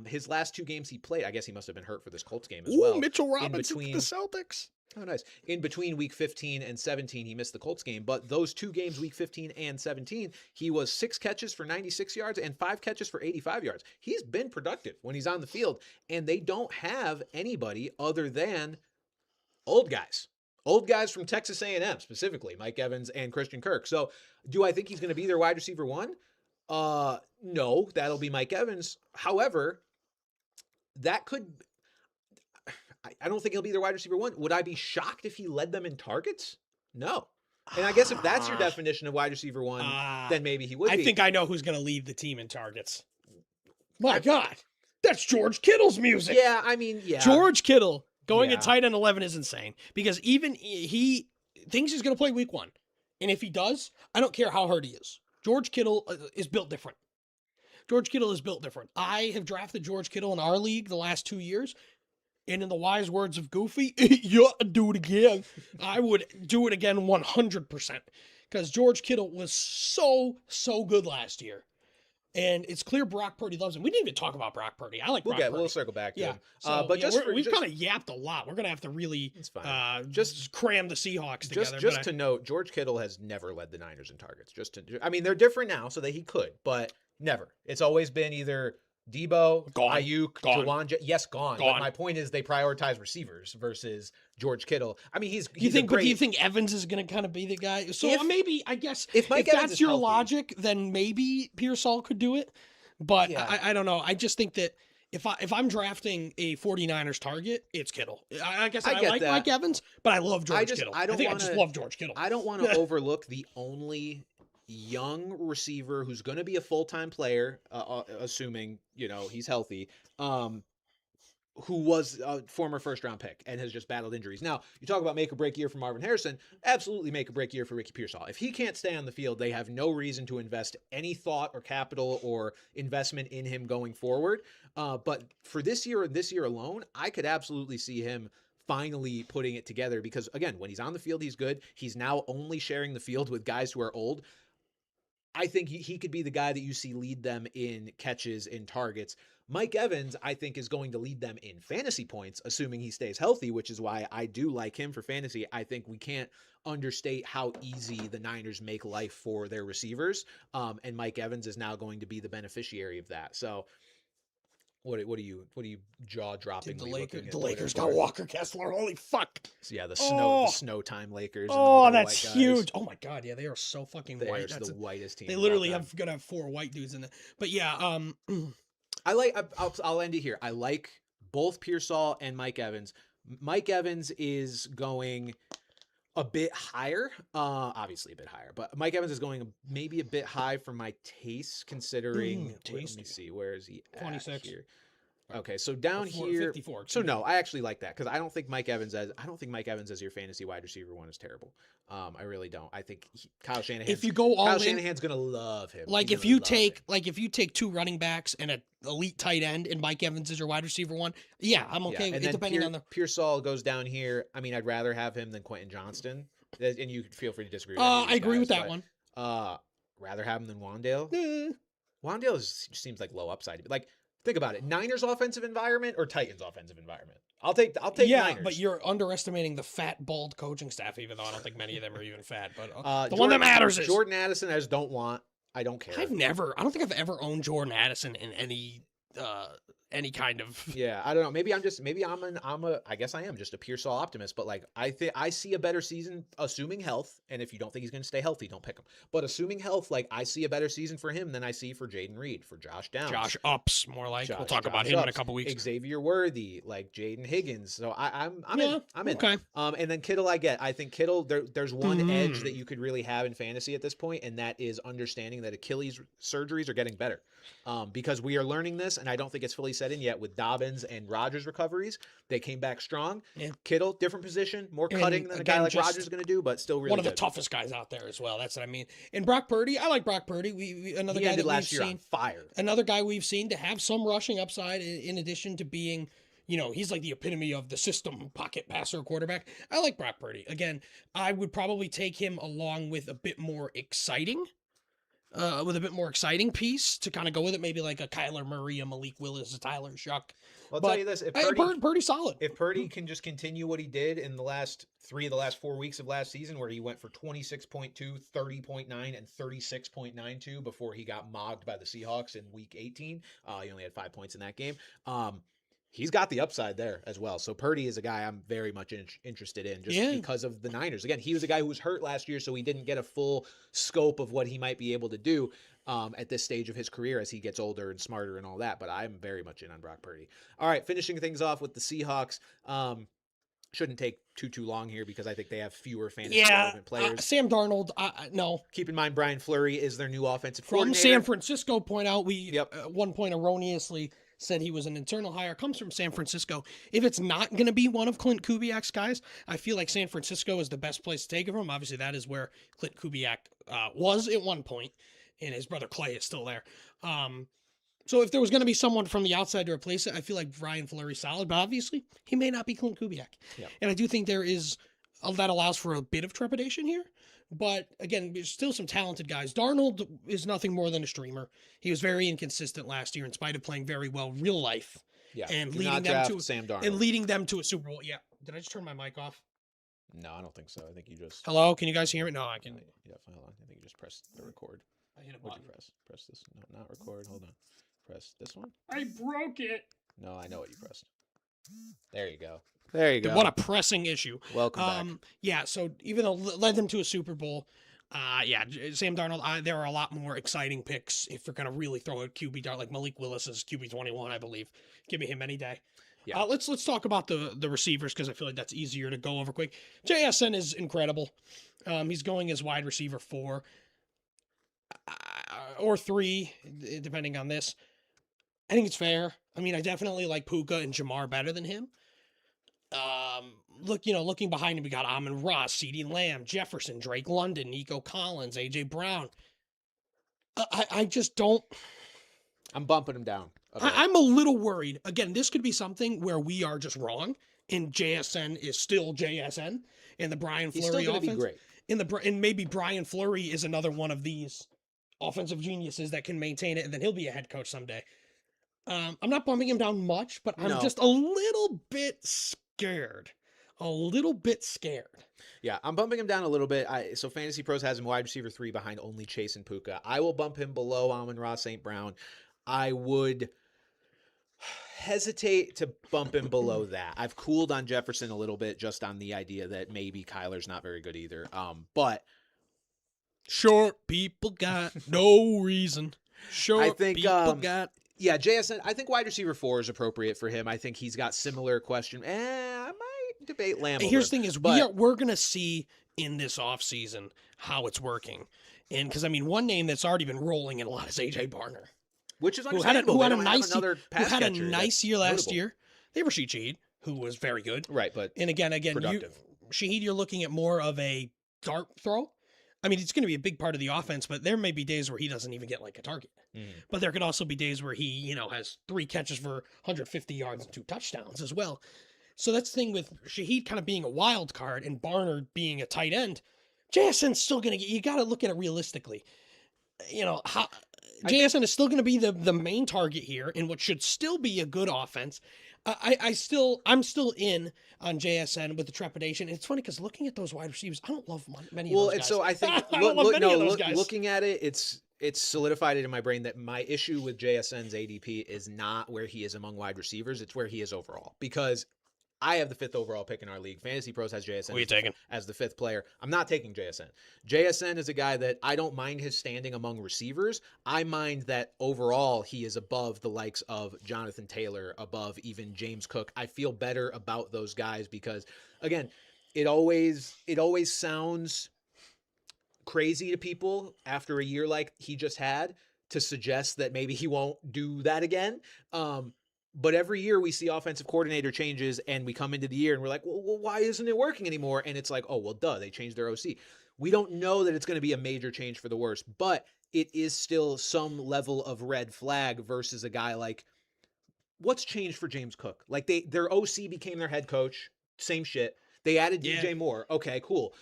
His last 2 games he played, I guess he must have been hurt for this Colts game as well. Mitchell Robinson for the Celtics. Oh, nice. In between week 15 and 17, he missed the Colts game. But those 2 games, week 15 and 17, he was 6 catches for 96 yards and 5 catches for 85 yards. He's been productive when he's on the field. And they don't have anybody other than old guys. Old guys from Texas A&M, specifically, Mike Evans and Christian Kirk. So do I think he's going to be their wide receiver 1? No, that'll be Mike Evans. However, that could... I don't think he'll be their wide receiver 1. Would I be shocked if he led them in targets? No. And I guess if that's your definition of wide receiver 1, then maybe he would be. I think I know who's going to lead the team in targets. My God. That's George Kittle's music. Yeah, I mean, yeah. George Kittle going at tight end 11 is insane because even he thinks he's going to play week 1. And if he does, I don't care how hurt he is. George Kittle is built different. George Kittle is built different. I have drafted George Kittle in our league the last 2 years. And in the wise words of Goofy, yeah, do it again. I would do it again 100%. Because George Kittle was so good last year. And it's clear Brock Purdy loves him. We didn't even talk about Brock Purdy. I like Brock Purdy. We'll circle back to him. So, but we've kind of yapped a lot. We're going to have to really just cram the Seahawks together. Just to note, George Kittle has never led the Niners in targets. I mean, they're different now, so that he could, but never. It's always been either Debo, Ayuk, Jawan. Yes, gone. But my point is they prioritize receivers versus George Kittle. I mean, he's do you think Evans is going to kind of be the guy? So maybe, I guess, if that's your logic, then maybe Pearsall could do it. But I don't know. I just think that if I'm drafting a 49ers target, it's Kittle. I guess I like Mike Evans, but I love George Kittle. I just love George Kittle. I don't want to overlook the only young receiver who's going to be a full-time player, assuming, he's healthy, who was a former first-round pick and has just battled injuries. Now, you talk about make or break year for Marvin Harrison, absolutely make or break year for Ricky Pearsall. If he can't stay on the field, they have no reason to invest any thought or capital or investment in him going forward. But for this year and this year alone, I could absolutely see him finally putting it together because, again, when he's on the field, he's good. He's now only sharing the field with guys who are old. I think he could be the guy that you see lead them in catches, in targets. Mike Evans, I think, is going to lead them in fantasy points, assuming he stays healthy, which is why I do like him for fantasy. I think we can't understate how easy the Niners make life for their receivers, and Mike Evans is now going to be the beneficiary of that. So what are you jaw dropping? The Lakers got Walker Kessler. Holy fuck! So yeah, the snow time Lakers. Oh, that's huge. Oh my God, yeah, they are so fucking white. That's the whitest team. They literally gonna have 4 white dudes in it. But yeah, I'll end it here. I like both Pearsall and Mike Evans. Mike Evans is going a bit higher, obviously a bit higher, but Mike Evans is going maybe a bit high for my taste, considering. Let me see, where is he at 26 here? Okay, so down here, 54. So no, I actually like that because I don't think Mike Evans as your fantasy wide receiver 1 is terrible. I really don't. I think Kyle Shanahan. If you go all Kyle in, Shanahan's gonna love him. Like if you take 2 running backs and an elite tight end, and Mike Evans is your wide receiver 1, yeah, I'm okay. Yeah. And then depending on the Pearsall goes down here. I mean, I'd rather have him than Quentin Johnston, and you feel free to disagree. I agree with that one. Rather have him than Wandale. Wandale seems like low upside. Like, think about it: Niners offensive environment or Titans offensive environment. I'll take Niners. But you're underestimating the fat, bald coaching staff, even though I don't think many of them are even fat. But the one that matters is Jordan Addison. I just don't want. I don't care. I don't think I've ever owned Jordan Addison in any any kind of. Yeah, I don't know. Maybe I guess I am just a pure saw optimist, but like I see a better season assuming health. And if you don't think he's going to stay healthy, don't pick him. But assuming health, like I see a better season for him than I see for Jaden Reed, for Josh Downs. Josh Ups, more like. We'll talk about him in a couple weeks. Xavier Worthy, like Jaden Higgins. So I'm in. Okay. And then Kittle, I think Kittle, there's one edge that you could really have in fantasy at this point, and that is understanding that Achilles surgeries are getting better. Because we are learning this, and I don't think it's fully set in yet with Dobbins and Rodgers recoveries. They came back strong. Yeah. Kittle, different position, more cutting than a guy like Rodgers is going to do, but still really one of the toughest guys out there as well. That's what I mean. And Brock Purdy, I like Brock Purdy. Another guy that last year on fire. Another guy we've seen to have some rushing upside in addition to being, he's like the epitome of the system pocket passer quarterback. I like Brock Purdy. Again, I would probably take him along with a bit more exciting piece to kind of go with it. Maybe like a Kyler Murray, a Malik Willis, a Tyler Shuck. I'll tell you this: if Purdy's solid. If Purdy can just continue what he did in the last 4 weeks of last season, where he went for 26.2, 30.9, and 36.92 before he got mogged by the Seahawks in Week 18, he only had 5 points in that game. He's got the upside there as well. So Purdy is a guy I'm very much interested in just because of the Niners. Again, he was a guy who was hurt last year, so he didn't get a full scope of what he might be able to do at this stage of his career as he gets older and smarter and all that. But I'm very much in on Brock Purdy. All right, finishing things off with the Seahawks. Shouldn't take too long here because I think they have fewer fantasy relevant players. Sam Darnold, no. Keep in mind, Brian Fleury is their new offensive From coordinator. San Francisco, point out, we at one point erroneously said he was an internal hire, comes from San Francisco. If it's not going to be one of Clint Kubiak's guys, I feel like San Francisco is the best place to take it from. Obviously, that is where Clint Kubiak was at one point, and his brother Clay is still there. So if there was going to be someone from the outside to replace it, I feel like Brian Fleury's solid, but obviously he may not be Clint Kubiak. Yeah. And I do think that allows for a bit of trepidation here. But again, there's still some talented guys. Darnold is nothing more than a streamer. He was very inconsistent last year in spite of playing very well real life. Yeah. And leading them to a Super Bowl. Yeah. Did I just turn my mic off? No, I don't think so. I think you just. Hello? Can you guys hear me? No, I can. Yeah, hold on. I think you just pressed the record. I hit a button. What'd you press? Press this. No, not record. Hold on. Press this one. I broke it. No, I know what you pressed. There you go. There you go. What a pressing issue. Welcome back. Yeah, so even though led them to a Super Bowl, Sam Darnold, there are a lot more exciting picks if you're going to really throw a QB dart like Malik Willis is QB 21, I believe. Give me him any day. Yeah. Let's talk about the receivers because I feel like that's easier to go over quick. JSN is incredible. He's going as wide receiver 4 or 3, depending on this. I think it's fair. I mean, I definitely like Puka and Jamar better than him. Looking behind him, we got Amon-Ra, CeeDee Lamb, Jefferson, Drake London, Nico Collins, AJ Brown. I just don't. I'm bumping him down. I'm a little worried. Again, this could be something where we are just wrong, and JSN is still JSN, and the Brian Fleury offense. He's still going to be great. And maybe Brian Fleury is another one of these offensive geniuses that can maintain it, and then he'll be a head coach someday. I'm not bumping him down much, but I'm just a little bit scared. Yeah, I'm bumping him down a little bit. So Fantasy Pros has him wide receiver 3 behind only Chase and Puka. I will bump him below Amon-Ra St. Brown. I would hesitate to bump him below that. I've cooled on Jefferson a little bit just on the idea that maybe Kyler's not very good either. But short people got no reason. Yeah, JSN, I think wide receiver 4 is appropriate for him. I think he's got similar question. I might debate Lamb. Here's the thing is, we're going to see in this offseason how it's working. And because, I mean, one name that's already been rolling in a lot is AJ Barner. Which is understandable. Who had a nice year last year. They have Rashid Shaheed, who was very good. Right, but and again, Shaheed, you're looking at more of a dart throw. I mean, it's going to be a big part of the offense, but there may be days where he doesn't even get like a target. But there could also be days where he, has 3 catches for 150 yards and 2 touchdowns as well. So that's the thing with Shaheed kind of being a wild card and Barner being a tight end. JSN's still going to get, you got to look at it realistically. JSN is still going to be the main target in in what should still be a good offense. I'm still in on JSN with the trepidation. And it's funny because looking at those wide receivers, I don't love many of those guys. So I think looking at it, it's solidified it in my brain that my issue with JSN's ADP is not where he is among wide receivers. It's where he is overall, because I have the 5th overall pick in our league. Fantasy Pros has JSN Who are you taking? as the 5th player. I'm not taking JSN. JSN is a guy that I don't mind his standing among receivers. I mind that overall he is above the likes of Jonathan Taylor, above even James Cook. I feel better about those guys because, again, it always sounds crazy to people after a year like he just had to suggest that maybe he won't do that again. But every year we see offensive coordinator changes and we come into the year and we're like, well, why isn't it working anymore? And it's like, oh, well, duh, they changed their OC. We don't know that it's going to be a major change for the worse, but it is still some level of red flag versus a guy like, what's changed for James Cook? Like their OC became their head coach. Same shit. They added DJ Moore. Okay, cool.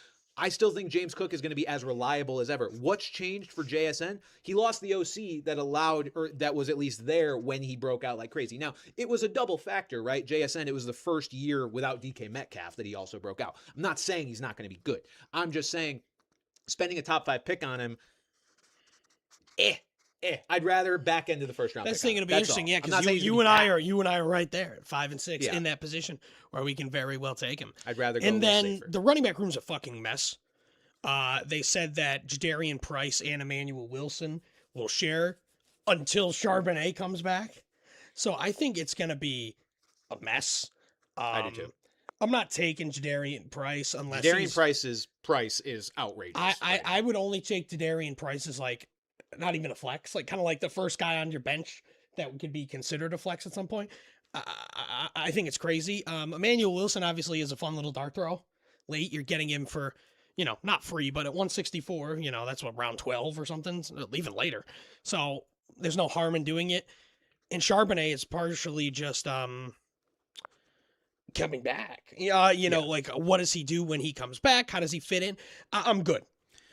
I still think James Cook is going to be as reliable as ever. What's changed for JSN? He lost the OC that allowed, or that was at least there when he broke out like crazy. Now, it was a double factor, right? JSN, it was the first year without DK Metcalf that he also broke out. I'm not saying he's not going to be good. I'm just saying spending a top 5 pick on him, I'd rather back end of the first round. That's going to be interesting, yeah, because you and I are right there at 5 and 6 in that position where we can very well take him. I'd rather go and then safer. The running back room's a fucking mess. They said that Jadarian Price and Emmanuel Wilson will share until Charbonnet comes back. So I think it's going to be a mess. I do too. I'm not taking Jadarian Price unless Jadarian Price's price is outrageous. I would only take Jadarian Price as like not even a flex, like kind of like the first guy on your bench that could be considered a flex at some point. I think it's crazy. Emmanuel Wilson obviously is a fun little dart throw. Late, you're getting him for, not free, but at 164, that's what, round 12 or something, even later. So there's no harm in doing it. And Charbonnet is partially just coming back. Like what does he do when he comes back? How does he fit in? I'm good.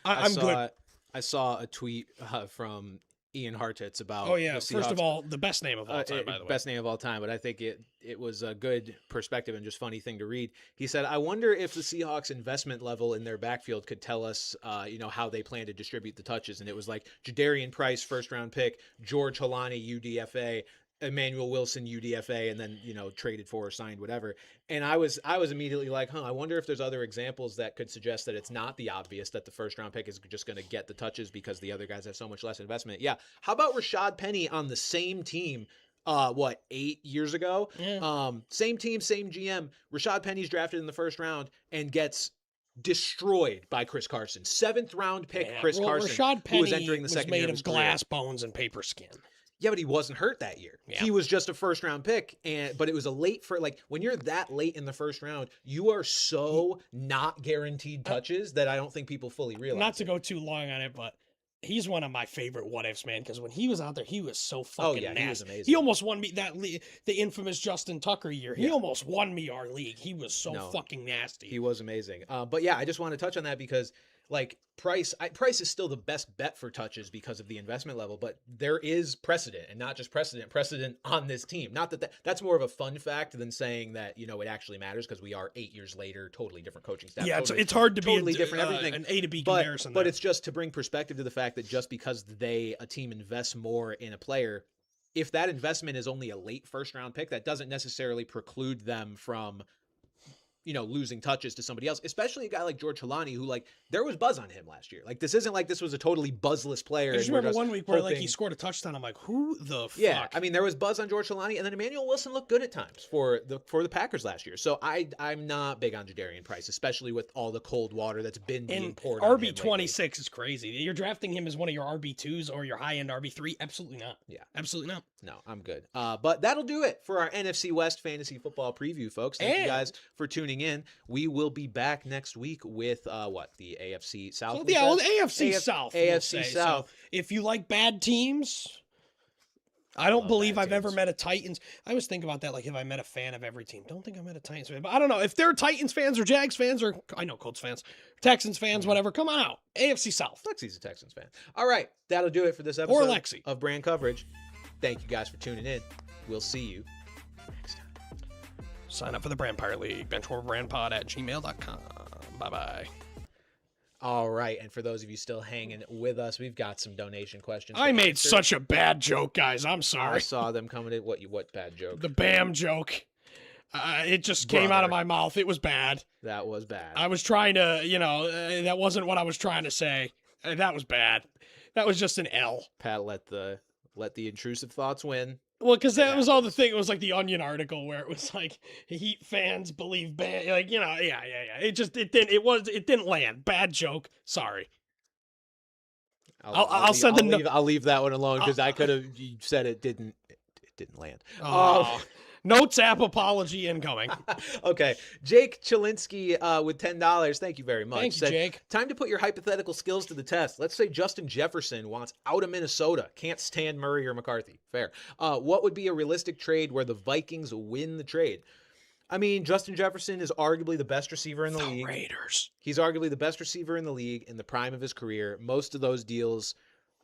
I'm good. I saw a tweet from Ian Hartitz about. Oh yeah, first of all, the best name of all time, by the way. Best name of all time, but I think it was a good perspective and just funny thing to read. He said, "I wonder if the Seahawks investment level in their backfield could tell us, how they plan to distribute the touches." And it was like Jadarian Price, first round pick, George Halani, UDFA. Emmanuel Wilson, UDFA, and then, traded for or signed, whatever. And I was immediately like, I wonder if there's other examples that could suggest that it's not the obvious that the first round pick is just going to get the touches because the other guys have so much less investment. Yeah. How about Rashad Penny on the same team, 8 years ago? Yeah. Same team, same GM. Rashad Penny's drafted in the first round and gets destroyed by Chris Carson. 7th round pick, Chris Carson, Rashad Penny who was entering the second year made of his of glass career. bones and paper skin. Yeah, but he wasn't hurt that year. Yeah. He was just a first round pick, but it was a late when you're that late in the first round, you are so not guaranteed touches that I don't think people fully realize. Not to go too long on it, but he's one of my favorite what ifs, man. Because when he was out there, he was so fucking nasty. He was amazing. He almost won me the infamous Justin Tucker year. He almost won me our league. He was so fucking nasty. He was amazing. But yeah, I just want to touch on that because Price is still the best bet for touches because of the investment level, but there is precedent, and not just precedent on this team. Not that's more of a fun fact than saying that, it actually matters because we are 8 years later, totally different coaching staff. Yeah, it's hard to totally be different everything. An A to B comparison. But it's just to bring perspective to the fact that just because a team invests more in a player, if that investment is only a late first round pick, that doesn't necessarily preclude them from losing touches to somebody else, especially a guy like George Halani, who there was buzz on him last year. This isn't like this was a totally buzzless player. I just remember one week where he scored a touchdown. I'm like, who the fuck? Yeah, I mean, there was buzz on George Halani, and then Emmanuel Wilson looked good at times for the Packers last year. So I'm not big on Jadarian Price, especially with all the cold water that's been being poured on him RB26 is crazy. You're drafting him as one of your RB2s or your high-end RB3? Absolutely not. Yeah. Absolutely not. No, I'm good. But that'll do it for our NFC West fantasy football preview, folks. Thank you guys for tuning in. We will be back next week with the AFC South. So, the AFC South. AFC South. So if you like bad teams, I don't believe I've ever met a Titans. I always think about that, if I met a fan of every team. Don't think I met a Titans fan, but I don't know if they're Titans fans or Jags fans or I know Colts fans, Texans fans, whatever. Come on out, AFC South. Lexi's a Texans fan. All right, that'll do it for this episode or Lexi of Brand Coverage. Thank you guys for tuning in. We'll see you next time. Sign up for the Brand Pirate League. Benchwarmerbrandpod@gmail.com. Bye-bye. All right, and for those of you still hanging with us, we've got some donation questions. I to made answer. such a bad joke, guys. I'm I sorry. saw them coming in. What bad joke? The Bam joke. It just came out of Brother. my mouth. It was bad. That was bad. I was trying to, that wasn't what I was trying to say. That was bad. That was just an L. Pat let the intrusive thoughts win. Well, because that was all the thing. It was like the Onion article where it was like Heat fans believe Bam, like yeah. It didn't land. Bad joke. Sorry. I'll send the note. I'll leave that one alone because I could have said it didn't land. Oh. Notes app apology incoming. Okay. Jake Chilinsky with $10. Thank you very much. Thank you, Jake. Time to put your hypothetical skills to the test. Let's say Justin Jefferson wants out of Minnesota. Can't stand Murray or McCarthy. Fair. What would be a realistic trade where the Vikings win the trade? I mean, Justin Jefferson is arguably the best receiver in the league. Raiders. He's arguably the best receiver in the league in the prime of his career. Most of those deals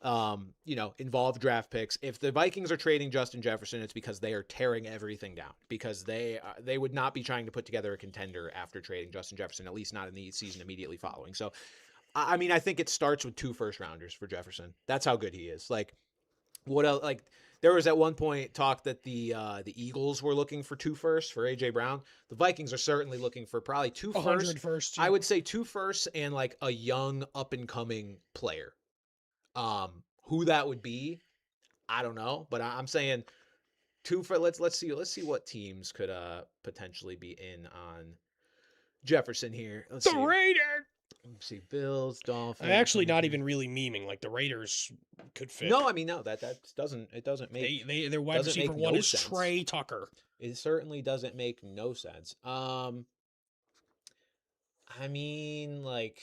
involve draft picks. If the Vikings are trading Justin Jefferson, it's because they are tearing everything down, because they would not be trying to put together a contender after trading Justin Jefferson, at least not in the season immediately following. So, I mean, I think it starts with 2 first-rounders for Jefferson. That's how good he is. Like, what else? Like, there was at one point talk that the Eagles were looking for 2 firsts for A.J. Brown. The Vikings are certainly looking for probably 2 firsts. First. I would say 2 firsts and like a young up-and-coming player. Who that would be, I don't know, but I'm saying 2 for let's see what teams could potentially be in on Jefferson here. Let's see. Raiders. Let's see, Bills, Dolphins. I'm actually not even really memeing. Like the Raiders could fit. No, I mean that doesn't make their wide doesn't receiver make one no is sense. Trey Tucker. It certainly doesn't make no sense. I mean, like,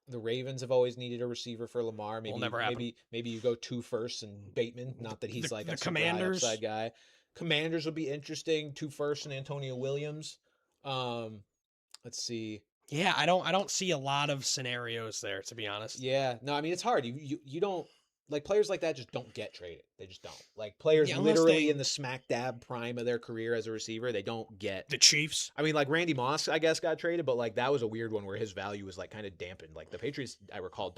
the Ravens have always needed a receiver for Lamar. Maybe, never happen. maybe you go 2 firsts and Bateman. Not that he's like the a super Commanders high upside guy. Commanders would be interesting. 2 firsts and Antonio Williams. Let's see. Yeah, I don't see a lot of scenarios there, to be honest. Yeah, no, I mean it's hard. You don't, like, players like that just don't get traded. They just don't. Like, players literally in the smack dab prime of their career as a receiver, they don't get the Chiefs. I mean, like, Randy Moss, I guess, got traded, but like that was a weird one where his value was like kind of dampened. Like the Patriots, I recall,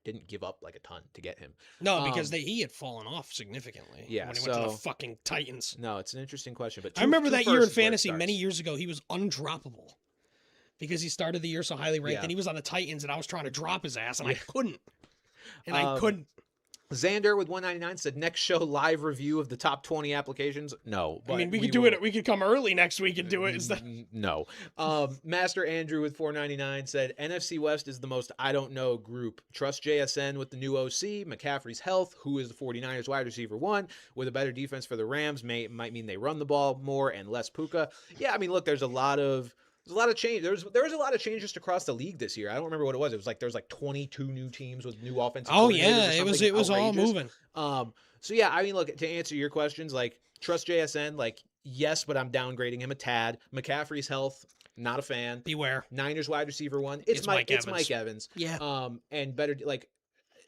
didn't give up like a ton to get him. No, because he had fallen off significantly. Yeah, when he went to the fucking Titans. No, it's an interesting question. But I remember that year in firsts is where it fantasy starts. many years ago. He was undroppable because he started the year so highly ranked, Yeah. and he was on the Titans, and I was trying to drop his ass, and I couldn't. And I couldn't. Xander with 199 said next show live review of the top 20 applications. No, but I mean, we could do it. We could come early next week and do it. No. Master Andrew with 499 said NFC West is the most I don't know group. Trust JSN with the new OC, McCaffrey's health, who is the 49ers wide receiver 1, with a better defense for the Rams might mean they run the ball more and less Puka. Yeah, I mean, look, there's a lot of change. There was a lot of changes across the league this year. I don't remember what it was. It was like there's like 22 new teams with new offensive. Oh yeah, it was all moving. So yeah, I mean, look, to answer your questions, like, trust JSN, like, yes, but I'm downgrading him a tad. McCaffrey's health, not a fan. Beware. Niners wide receiver 1. It's Mike Evans. Yeah. And better, like,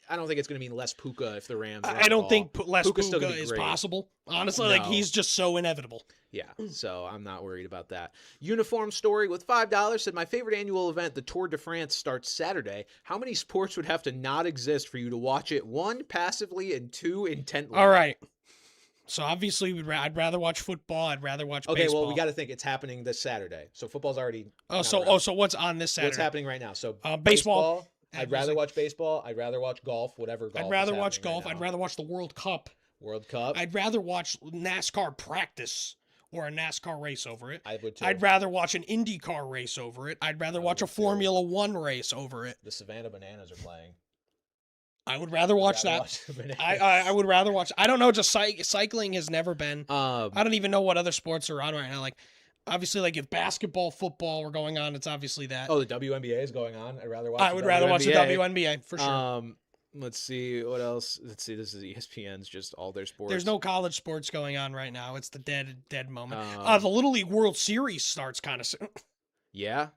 I don't think it's going to mean less Puka if the Rams. I don't think less Puka's Puka is possible. Honestly, like, he's just so inevitable. Yeah, so I'm not worried about that. Uniform Story with $5 said, my favorite annual event, the Tour de France, starts Saturday. How many sports would have to not exist for you to watch it? 1, passively, and 2, intently? All right. So obviously, I'd rather watch football. I'd rather watch baseball. Okay, well, we got to think it's happening this Saturday. So football's already. So what's on this Saturday? What's happening right now? So baseball. I'd rather watch baseball. I'd rather watch golf. Whatever golf. I'd rather watch golf. I'd rather watch the World Cup. I'd rather watch NASCAR practice or a NASCAR race over it. I would too. I'd rather watch an IndyCar race over it. I'd rather watch a Formula One race over it. The Savannah Bananas are playing. I would rather watch that. I would rather watch. I don't know. Just cycling has never been. I don't even know what other sports are on right now. Like, obviously, like if basketball, football were going on, it's obviously that. Oh, the WNBA is going on. I would rather watch the WNBA for sure. Let's see what else. Let's see. This is ESPN's just all their sports. There's no college sports going on right now. It's the dead moment. The Little League World Series starts kind of soon. Yeah.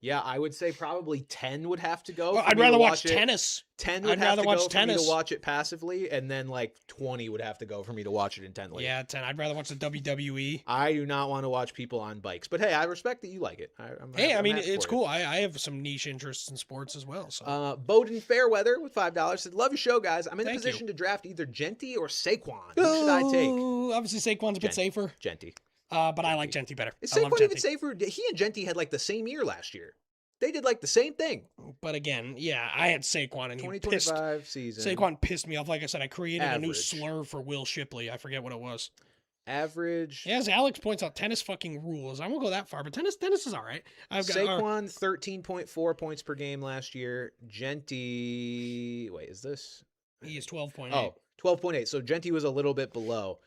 Yeah, I would say probably 10 would have to go. Well, for I'd me to rather watch it. tennis. 10 would I'd have rather to watch go for me tennis. to watch it passively, and then like 20 would have to go for me to watch it intently. Yeah, 10. I'd rather watch the WWE. I do not want to watch people on bikes, but hey, I respect that you like it. Hey, I mean, happy it's for you. cool. I have some niche interests in sports as well. So Bowden Fairweather with $5 said, "Love your show, guys. I'm in a Thank position to draft either Genty or Saquon. Who should I take? Ooh, obviously, Saquon's a bit Genty. safer. Genty. But I like Genty better. Is I love Saquon even Genty. safer? He and Genty had like the same year last year. They did like the same thing. But again, yeah, I had Saquon, and he pissed. 2025 season. Saquon pissed me off. Like I said, I created a new Average. slur for Will Shipley. I forget what it was. Average. Yeah, as Alex points out, tennis fucking rules. I won't go that far, but tennis is all right. I've got Saquon 13.4 points per game last year. Genty, wait, is this? he is 12.8. Oh, 12.8. So Genty was a little bit below.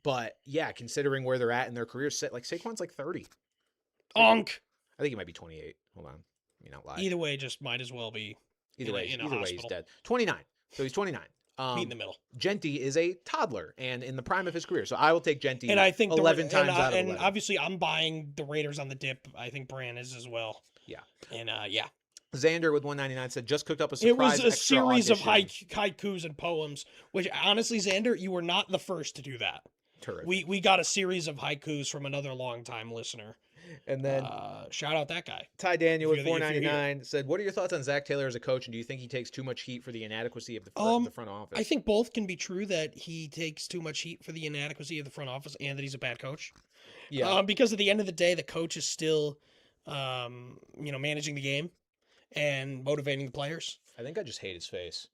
But yeah, considering where they're at in their careers, like Saquon's like 30. Onk. I think he might be 28. Hold on. Let me not lie. Either way, just might as well be Either way, in a he's hospital. dead. 29. So he's 29. Meet in the middle. Genty is a toddler and in the prime of his career. So I will take Genty And I think 11 times out of and 11. obviously I'm buying the Raiders on the dip. I think Bran is as well. Yeah. And yeah. Xander with 199 said, just cooked up a It surprise was a extra series of audition. haikus and poems, which honestly, Xander, you were not the first to do that. Terrific. We got a series of haikus from another longtime listener. And then Shout out that guy. Ty Daniel with if you're here. $4.99 said, what are your thoughts on Zach Taylor as a coach, and do you think he takes too much heat for the inadequacy of the front office? I think both can be true, that he takes too much heat for the inadequacy of the front office and that he's a bad coach. Yeah. Because at the end of the day, the coach is still, managing the game and motivating the players. I think I just hate his face.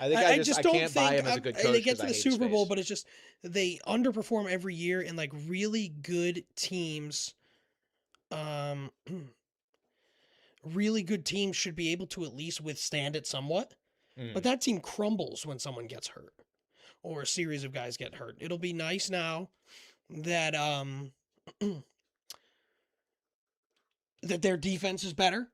I think I I just don't can't think buy him as a good coach. They get 'cause to I the hate his Super Bowl, face. but it's just they underperform every year, and like really good teams, really good teams should be able to at least withstand it somewhat. Mm. But that team crumbles when someone gets hurt or a series of guys get hurt. It'll be nice now that that their defense is better.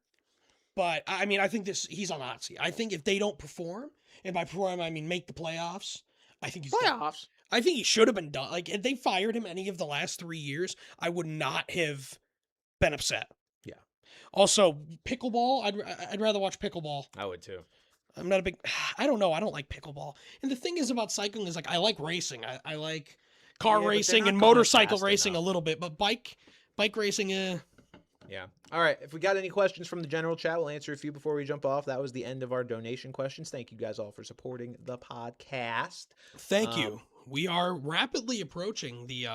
But I mean, I think he's on the hot seat. I think if they don't perform, and by perform I mean make the playoffs, I think he's done. Playoffs. I think he should have been done. Like if they fired him any of the last 3 years, I would not have been upset. Yeah. Also, pickleball. I'd rather watch pickleball. I would too. I'm not a big. I don't know. I don't like pickleball. And the thing is about cycling is like I like racing. I like car Yeah, but they're racing not and going motorcycle fast racing enough. a little bit, but bike racing. Yeah. All right. If we got any questions from the general chat, we'll answer a few before we jump off. That was the end of our donation questions. Thank you guys all for supporting the podcast. Thank you. We are rapidly approaching the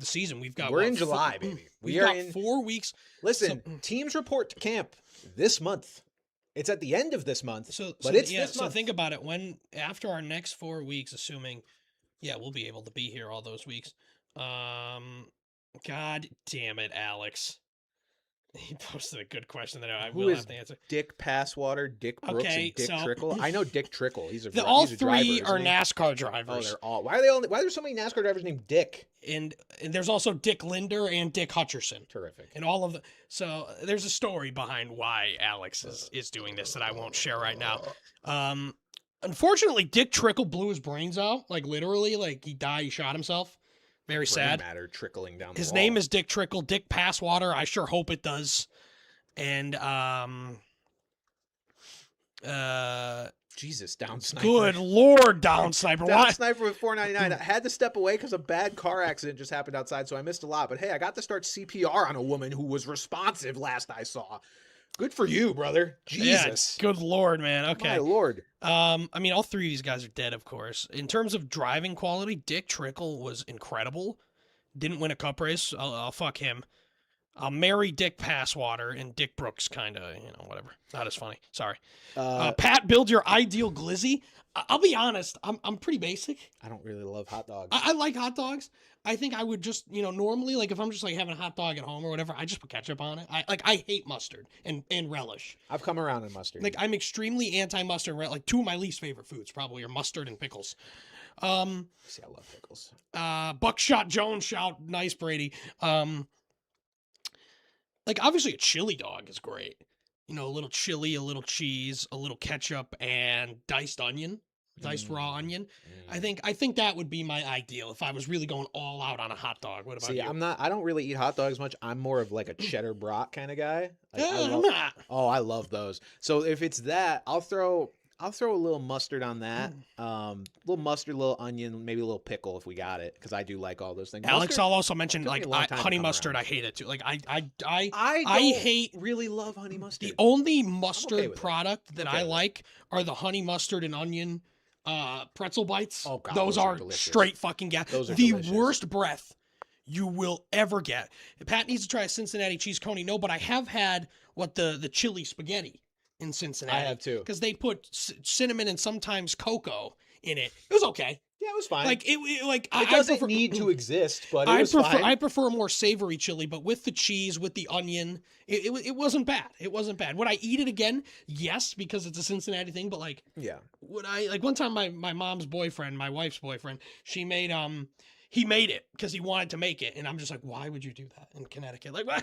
season. We've got We're in July, baby. We've We are got in 4 weeks. Listen, teams report to camp this month. It's at the end of this month, but it's this so month. think about it. When after our next 4 weeks, assuming, we'll be able to be here all those weeks. God damn it, Alex. He posted a good question that I Who will is have to answer. Dick Passwater, Dick Brooks, Okay, and Dick so- Trickle? I know Dick Trickle. He's a All he's a driver, three isn't are he? NASCAR Oh, drivers. they're all. Why are there so many NASCAR drivers named Dick? And there's also Dick Linder and Dick Hutcherson. Terrific. And all of the there's a story behind why Alex is doing this that I won't share right now. Unfortunately, Dick Trickle blew his brains out, like literally, like he died, he shot himself. Very sad. Matter trickling down. His name is Dick Trickle, Dick Passwater. I sure hope it does. And Jesus, down sniper. good Lord, down sniper. Down Why? sniper with $4.99. I had to step away because a bad car accident just happened outside, so I missed a lot. But hey, I got to start CPR on a woman who was responsive last I saw. Good for you, brother. Jesus. Yeah, good Lord, man. Okay. My Lord. I mean, all three of these guys are dead, of course. In terms of driving quality, Dick Trickle was incredible. Didn't win a cup race. I'll fuck him. I'll marry Dick Passwater, and Dick Brooks kind of, whatever. Not as funny. Sorry. Pat, build your ideal glizzy. I'll be honest. I'm pretty basic. I don't really love hot dogs. I like hot dogs. I think I would just, normally, like if I'm just like having a hot dog at home or whatever, I just put ketchup on it. I hate mustard and relish. I've come around on mustard. Like I'm extremely anti-mustard. Like two of my least favorite foods probably are mustard and pickles. See, I love pickles. Buckshot Jones shout, nice Brady. Like obviously a chili dog is great. A little chili, a little cheese, a little ketchup, and diced onion. diced raw onion. I think that would be my ideal if I was really going all out on a hot dog. What about See, you? I don't really eat hot dogs much. I'm more of like a cheddar brat kind of guy. Like, I'm not. Oh, I love those. So if it's that, I'll throw a little mustard on that. Little mustard, little onion, maybe a little pickle if we got it, because I do like all those things. Alex, Mustard, I'll also mention took me like a long time to honey come mustard. around. I hate it too. Like I don't hate really love honey mustard. the only mustard with it. product that Okay I with it. like are the honey mustard and onion pretzel bites. Oh, God, those those are are delicious. straight fucking gas. Those are the delicious. worst breath you will ever get. Pat needs to try a Cincinnati cheese coney. No, but I have had the chili spaghetti in Cincinnati. I have too. Because they put cinnamon and sometimes cocoa in it. It was okay. Yeah, it was fine. Like it it doesn't prefer, need to exist, but it I was prefer fine. I prefer a more savory chili, but with the cheese, with the onion, it wasn't bad. It wasn't bad. Would I eat it again? Yes, because it's a Cincinnati thing. But like, Yeah. would I like one time my mom's boyfriend, my wife's boyfriend, he made it because he wanted to make it, and I'm just like, why would you do that in Connecticut? Like, why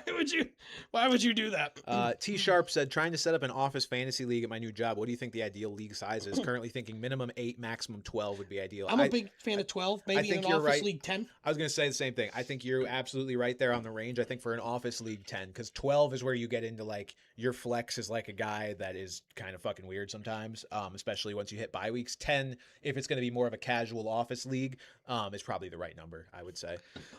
would you do that? T Sharp said, trying to set up an office fantasy league at my new job. What do you think the ideal league size is? Currently thinking minimum 8, maximum 12 would be ideal. I'm a big fan of 12, maybe think in an you're office right. league 10. I was going to say the same thing. I think you're absolutely right there on the range. I think for an office league 10, because 12 is where you get into like your flex is like a guy that is kind of fucking weird sometimes, especially once you hit bye weeks. 10, if it's going to be more of a casual office league, is probably the right number, I would say.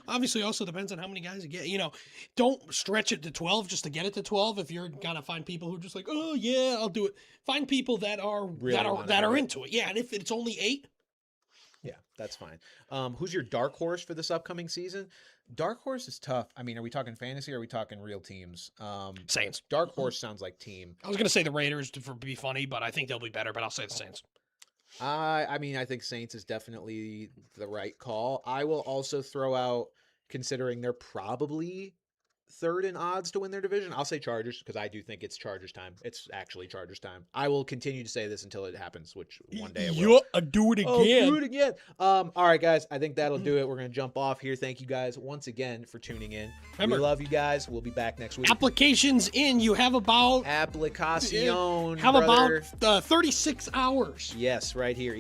Obviously, also depends on how many guys you get. You know, don't stretch it to 12 just to get it to 12. If you're gonna find people who are just like, oh yeah, I'll do it. Find people that are into it. Yeah, and if it's only 8, yeah, that's fine. Who's your dark horse for this upcoming season? Dark horse is tough. I mean, are we talking fantasy or are we talking real teams? Saints. Dark horse sounds like team. I was gonna say the Raiders to be funny, but I think they'll be better. But I'll say the Saints. I mean, I think Saints is definitely the right call. I will also throw out, considering they're probably third in odds to win their division, I'll say Chargers, because I do think it's Chargers time. It's actually Chargers time. I will continue to say this until it happens, which one day it will. Do it again. Oh, do it again. All right, guys. I think that'll do it. We're going to jump off here. Thank you guys once again for tuning in. Remember, we love you guys. We'll be back next week. Applications in. You have about Applicación, have brother. about 36 hours. Yes, right here.